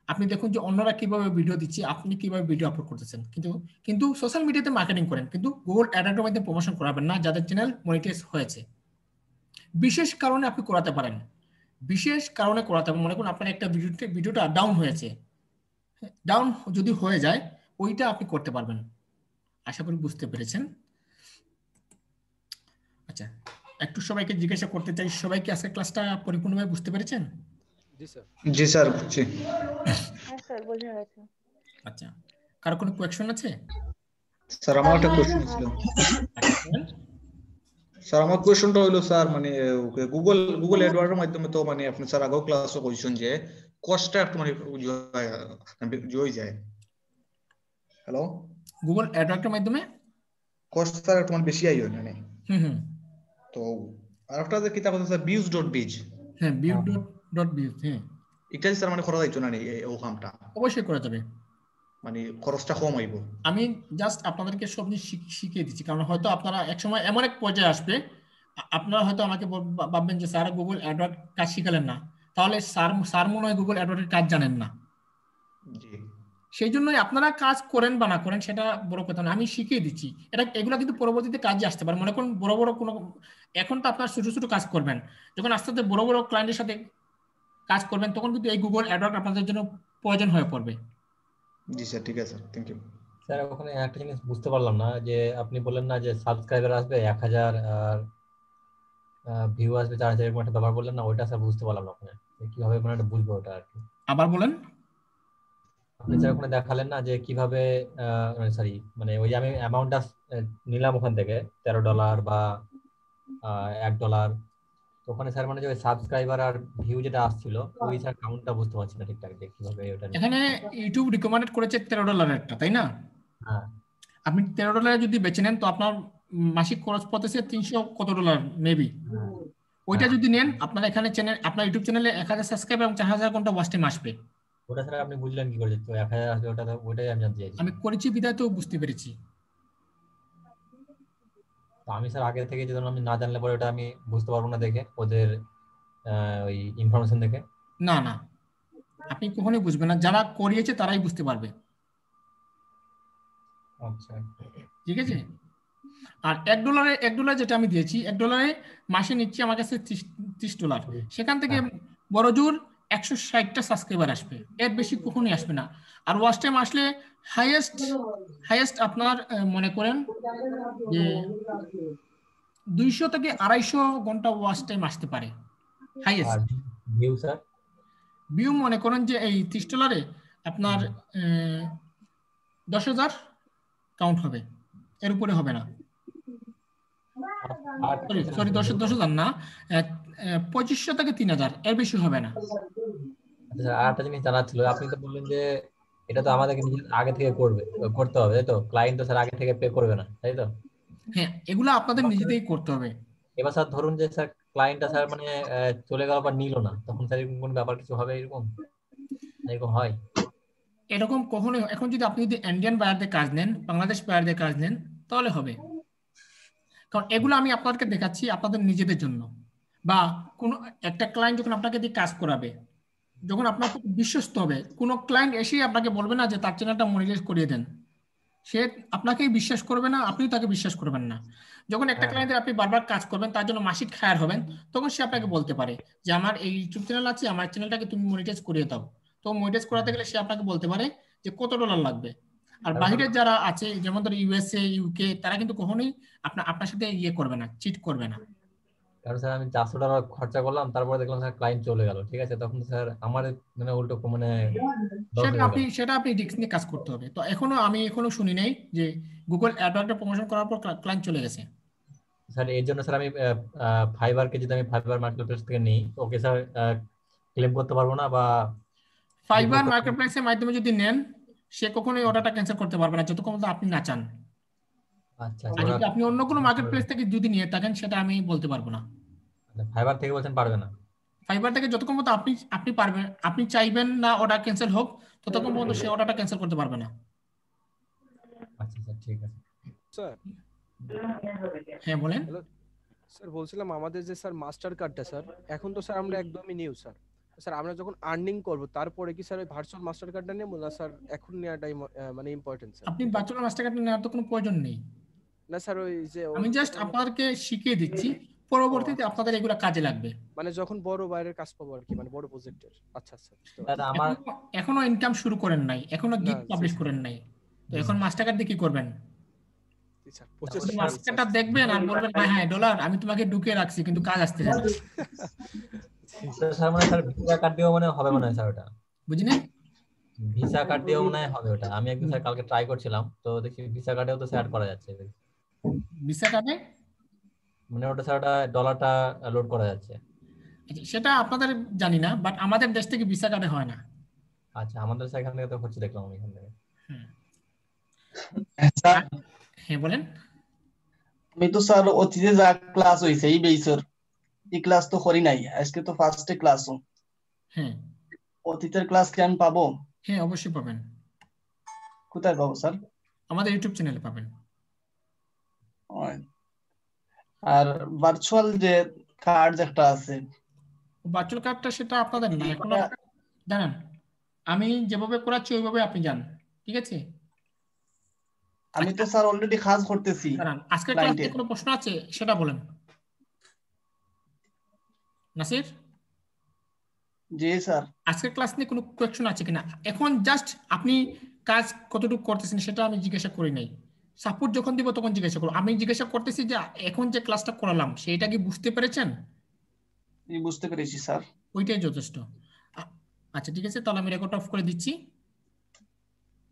আপনি দেখুন যে অন্যরা কিভাবে ভিডিও দিচ্ছে, আপনি কিভাবে ভিডিও আপলোড করতেছেন, কিন্তু সোশ্যাল মিডিয়াতে মার্কেটিং করেন, কিন্তু গুগল অ্যাডের মাধ্যমে প্রমোশন করাবেন না যাদের চ্যানেল মনিটাইজ হয়েছে। বিশেষ কারণে আপনি করাতে পারেন, বিশেষ কারণে করাতে পারেন, মনে করুন আপনার একটা ভিডিওটা ডাউন হয়েছে, ডাউন যদি হয়ে যায় ওইটা আপনি করতে পারবেন। আশা করি বুঝতে পেরেছেন। আচ্ছা, একটু সবাইকে জিজ্ঞাসা করতে চাই, সবাই কি আজকে ক্লাসটা পরিপূর্ণভাবে বুঝতে পেরেছেন? জি স্যার, বুঝছি। হ্যাঁ স্যার, বোঝা গেছে। আচ্ছা, কারো কোনো কোয়েশ্চন আছে? স্যার আমার একটা কোশ্চেন ছিল। স্যার আমার কোশ্চেনটা হইলো স্যার, মানে গুগল অ্যাডওয়ার্ডের মাধ্যমে তো মানে আপনি স্যার আগেও ক্লাসও কইছেন যে কষ্টটা একটু মানে হয়ে যায়। হ্যালো, গুগল অ্যাডওয়ার্ডের মাধ্যমে কষ্ট স্যার একটু মানে বেশি আই হয় না। হুম। তো আরেকটা যে কিতাব আছে স্যার, views.biz। হ্যাঁ, view.biz, হ্যাঁ এটা স্যার মানে করা যাইতো না ও কামটা? অবশ্যই করা যাবে, মানে খরচটা কম আইব। আমি জাস্ট আপনাদেরকে সব জিনিস শিখিয়ে দিচ্ছি, কারণ হয়তো আপনারা একসময় এমন এক পর্যায়ে আসবে, আপনারা হয়তো আমাকে ভাববেন যে স্যার গুগল অ্যাডওয়ার্ড কাজ শিখালেন না, তাহলে স্যার মনে হয় গুগল অ্যাডওয়ার্ডের কাজ জানেন না। জি, সেই জন্যই আপনারা কাজ করেন বা না করেন সেটা বড় কথা না, আমি শিখিয়ে দিচ্ছি। এগুলো কিন্তু পরবর্তীতে কাজে আসতে পারে। মনে করুন বড় বড় কোনো, এখন তো আপনার ছোট ছোট কাজ করবেন, যখন আস্তে আস্তে বড় বড় ক্লায়েন্টের সাথে কাজ করবেন তখন কিন্তু এই গুগল অ্যাডওয়ার্ড আপনাদের জন্য প্রয়োজন হয়ে পড়বে। জি স্যার, ঠিক আছে, থ্যাংক ইউ স্যার। ওখানে একটা জিনিস বুঝতে পারলাম না, যে আপনি বললেন না যে সাবস্ক্রাইবার আসবে 1000 আর ভিউ আসবে 4000, এরকম একটা ব্যাপার বললেন না, ওইটা স্যার বুঝতে পারলাম না। ওখানে কিভাবে মানে বুঝবো ওটা আর কি? আবার বলেন। আপনি স্যার ওখানে দেখালেন না যে কিভাবে সরি মানে ওই আমি অ্যামাউন্টটা নিলাম ওখান থেকে $13 বা $1, তো ওখানে স্যার মানে যে সাবস্ক্রাইবার আর ভিউ যেটা আসছিল ওই স্যার কাউন্টটা বুঝতে পারছি না ঠিকঠাক যে কিভাবে ওটা এখানে ইউটিউব রিকমেন্ডেড করেছে $13 তাই না? হ্যাঁ আপনি $13 যদি বেছে নেন তো আপনার মাসিক খরচ পড়তেছে 300 কত ডলার মেবি। ওইটা যদি নেন আপনার এখানে চ্যানেল, আপনার ইউটিউব চ্যানেলে 1000 সাবস্ক্রাইবার এবং 4000 ঘন্টা ওয়াচ টাইম আসবে। ওটা স্যার আপনি বুঝলেন কি করে তো 1000 আসবে ওটা ওটাই আমি জানতে চাইছি। আমি করেছি বিধায় তো বুঝতে পেরেছি। তো আমি স্যার আগে থেকে যদি আমি না জানলে পরে ওটা আমি বুঝতে পারবো না দেখে ওদের ওই ইনফরমেশন দেখে। না না, আপনি কখনোই বুঝবেন না, যারা করিয়েছে তারাই বুঝতে পারবে। আচ্ছা ঠিক আছে। আর $1 যেটা আমি দিয়েছি, $1 মাসে নিচ্ছি আমার কাছে $30। সেখান থেকে বড় জোর 160টা সাবস্ক্রাইবার আসবে, এর বেশি কখনোই আসবে না। আর ওয়াচ টাইম আসলে হাইয়েস্ট আপনার মনে করেন যে 200 থেকে 250 ঘন্টা ওয়াচ টাইম আসতে পারে হাইয়েস্ট। আর ভিউ স্যার? ভিউ মনে করেন যে এই $30 আপনার 10,000 কাউন্ট হবে, এর উপরে হবে না। সরি 10,000 না, 2500 থেকে 3000, এর বেশি হবে না। আচ্ছা আর একটা জিনিস জানার ছিল, আপনি তো বললেন যে এটা তো আমাদেরকে নিজে আগে থেকে করতে হবে তাই তো? ক্লায়েন্ট তো স্যার আগে থেকে পে করবে না তাই তো? হ্যাঁ, এগুলো আপনাদের নিজেদেরই করতে হবে। এবার স্যার ধরুন যে স্যার ক্লায়েন্টটা স্যার মানে চলে গেল বা নিল না, তখন স্যার এরকম কোন ব্যাপার কিছু হবে এরকম হয়? এরকম কখনোই, এখন যদি আপনি যদি ইন্ডিয়ান বায়ারদের কাজ নেন, বাংলাদেশ বায়ারদের কাজ নেন, তাহলে হবে। কারণ এগুলো আমি আপনাদেরকে দেখাচ্ছি আপনাদের নিজেদের জন্য, বা কোনো একটা ক্লায়েন্ট যখন আপনাকে দিয়ে কাজ করাবে, যখন আপনার খুব বিশ্বস্ত হবে, কোনো ক্লায়েন্ট এসেই আপনাকে বলবে না যে তার চ্যানেলটা মনিটাইজ করিয়ে দেন। সে আপনাকেই বিশ্বাস করবে না, আপনিও তাকে বিশ্বাস করবেন না। যখন একটা ক্লায়েন্টের আপনি বারবার কাজ করবেন, তার জন্য মাসিক হায়ার হবেন, তখন সে আপনাকে বলতে পারে যে আমার এই ইউটিউব চ্যানেল আছে, আমার চ্যানেলটাকে তুমি মনিটাইজ করিয়ে দাও। তো মনিটাইজ করাতে গেলে সে আপনাকে বলতে পারে যে কত ডলার লাগবে। আর বাইরের যারা আছে যেমন ধর ইউএসএ, ইউকে, তারা কিন্তু কখনোই আপনার সাথে ইয়ে করবে না, চিট করবে না। কারণ স্যার আমি $400 খরচা করলাম, তারপরে দেখলাম স্যার ক্লায়েন্ট চলে গেল, ঠিক আছে, তখন স্যার আমার মানে উল্টো মানে সেটা আপনি রিস্ক নিয়ে কাজ করতে হবে। তো আমি এখনো শুনি নাই যে গুগল অ্যাডওয়ার্ডটা প্রমোশন করার পর ক্লায়েন্ট চলে গেছে। স্যার এর জন্য স্যার আমি ফাইবারকে যদি আমি ফাইবার মার্কেটপ্লেস থেকে নিই, ওকে স্যার ক্লেম করতে পারবো না? বা ফাইবার মার্কেটপ্লেসের মাধ্যমে যদি নেন, সে কখনোই অর্ডারটা ক্যান্সেল করতে পারবে না যতক্ষণ আপনি না চান। আচ্ছা আর যদি আপনি অন্য কোনো মার্কেটপ্লেস থেকে যদি নিয়ে থাকেন, সেটা আমি বলতে পারবো না। ফাইবার থেকে বলছেন পারবে না? ফাইবার থেকে যতক্ষণ পর্যন্ত আপনি পারবেন, আপনি চাইবেন না অর্ডার ক্যান্সেল হোক, ততক্ষণ পর্যন্ত সে অর্ডারটা ক্যান্সেল করতে পারবে না। আচ্ছা স্যার ঠিক আছে। স্যার হ্যাঁ বলেন। স্যার বলছিলাম আমাদের যে স্যার মাস্টার কার্ডটা স্যার, এখন তো স্যার আমরা একদমই নিউ স্যার। স্যার আমরা যখন আর্নিং করব তারপরে কি স্যার ওই ভার্চুয়াল মাস্টার কার্ডটা নেব না স্যার এখন নেওয়াটাই মানে ইম্পর্টেন্ট স্যার? আপনি ভার্চুয়াল মাস্টার কার্ড নেওয়ার তো কোনো প্রয়োজন নেই। না স্যার ওই যে আমি জাস্ট আপনাদেরকে শিখিয়ে দিচ্ছি, পরবর্তীতে আপনাদের এগুলো কাজে লাগবে। মানে যখন বড় বাইরের কাজ পাবো আর কি, মানে বড় প্রজেক্টের। আচ্ছা আচ্ছা স্যার আমার এখনো ইনকাম শুরু করেন নাই, এখনো গিগ পাবলিশ করেন নাই, তো এখন মাস্টার কার্ড দিয়ে কি করবেন? স্যার মাস্টার কার্ডটা দেখবেন আর বলবেন হ্যাঁ ডলার আমি তোমাকে ঢুকিয়ে রাখছি, কিন্তু কাজ আসতেছে না। স্যার মানে স্যার ভিসা কার্ড দিয়েও মানে হবে মনে হয় স্যার ওটা? বুঝিনি? ভিসা কার্ড দিয়েও মনে হয় হবে ওটা? আমি একদিন স্যার কালকে ট্রাই করছিলাম, তো দেখি ভিসা কার্ডেও তো স্যার করা যাচ্ছে। ভিসা কার্ডে মানে ওটা স্যার ওটা ডলারটা লোড করা যাচ্ছে। সেটা আপনাদের জানি না, বাট আমাদের দেশ থেকে ভিসা কার্ডে হয় না। আচ্ছা আমাদের স্যার এখান থেকে তো হচ্ছে দেখলাম আমি এখান থেকে। স্যার হ্যাঁ বলেন। আমি তো স্যার অতীতে যা ক্লাস হইছে এই বেসর এই ক্লাস তো করি নাই, আজকে তো ফার্স্টে ক্লাস। হ্যাঁ অতীতের ক্লাস কি আমি পাবো? হ্যাঁ অবশ্যই পাবেন। কোথায় পাবো স্যার? আমাদের ইউটিউব চ্যানেলে পাবেন। আর ভার্চুয়াল যে কার্ড একটা আছে, ভার্চুয়াল কার্ডটা সেটা আপনাদের না, এখন জানেন আমি যেভাবে করাচ্ছি ওইভাবে আপনি যান, ঠিক আছে? আমি তো স্যার অলরেডি কাজ করতেছি। দাঁড়ান, আজকের ক্লাসে কোনো প্রশ্ন আছে সেটা বলেন নাসির। জি স্যার। আজকের ক্লাস নিয়ে কোনো কোয়েশ্চন আছে কিনা? এখন জাস্ট আপনি কাজ কতটুকু করতেছেন সেটা আমি জিজ্ঞাসা করি নাই, সাপোর্ট যখন দিব তখন জিজ্ঞাসা করব। আমি জিজ্ঞাসা করতেছি যে এখন যে ক্লাসটা করালাম সেটা কি বুঝতে পেরেছেন? বুঝতে পেরেছি স্যার। ওইটাই যথেষ্ট। আচ্ছা ঠিক আছে, তাহলে আমি রেকর্ড অফ করে দিচ্ছি।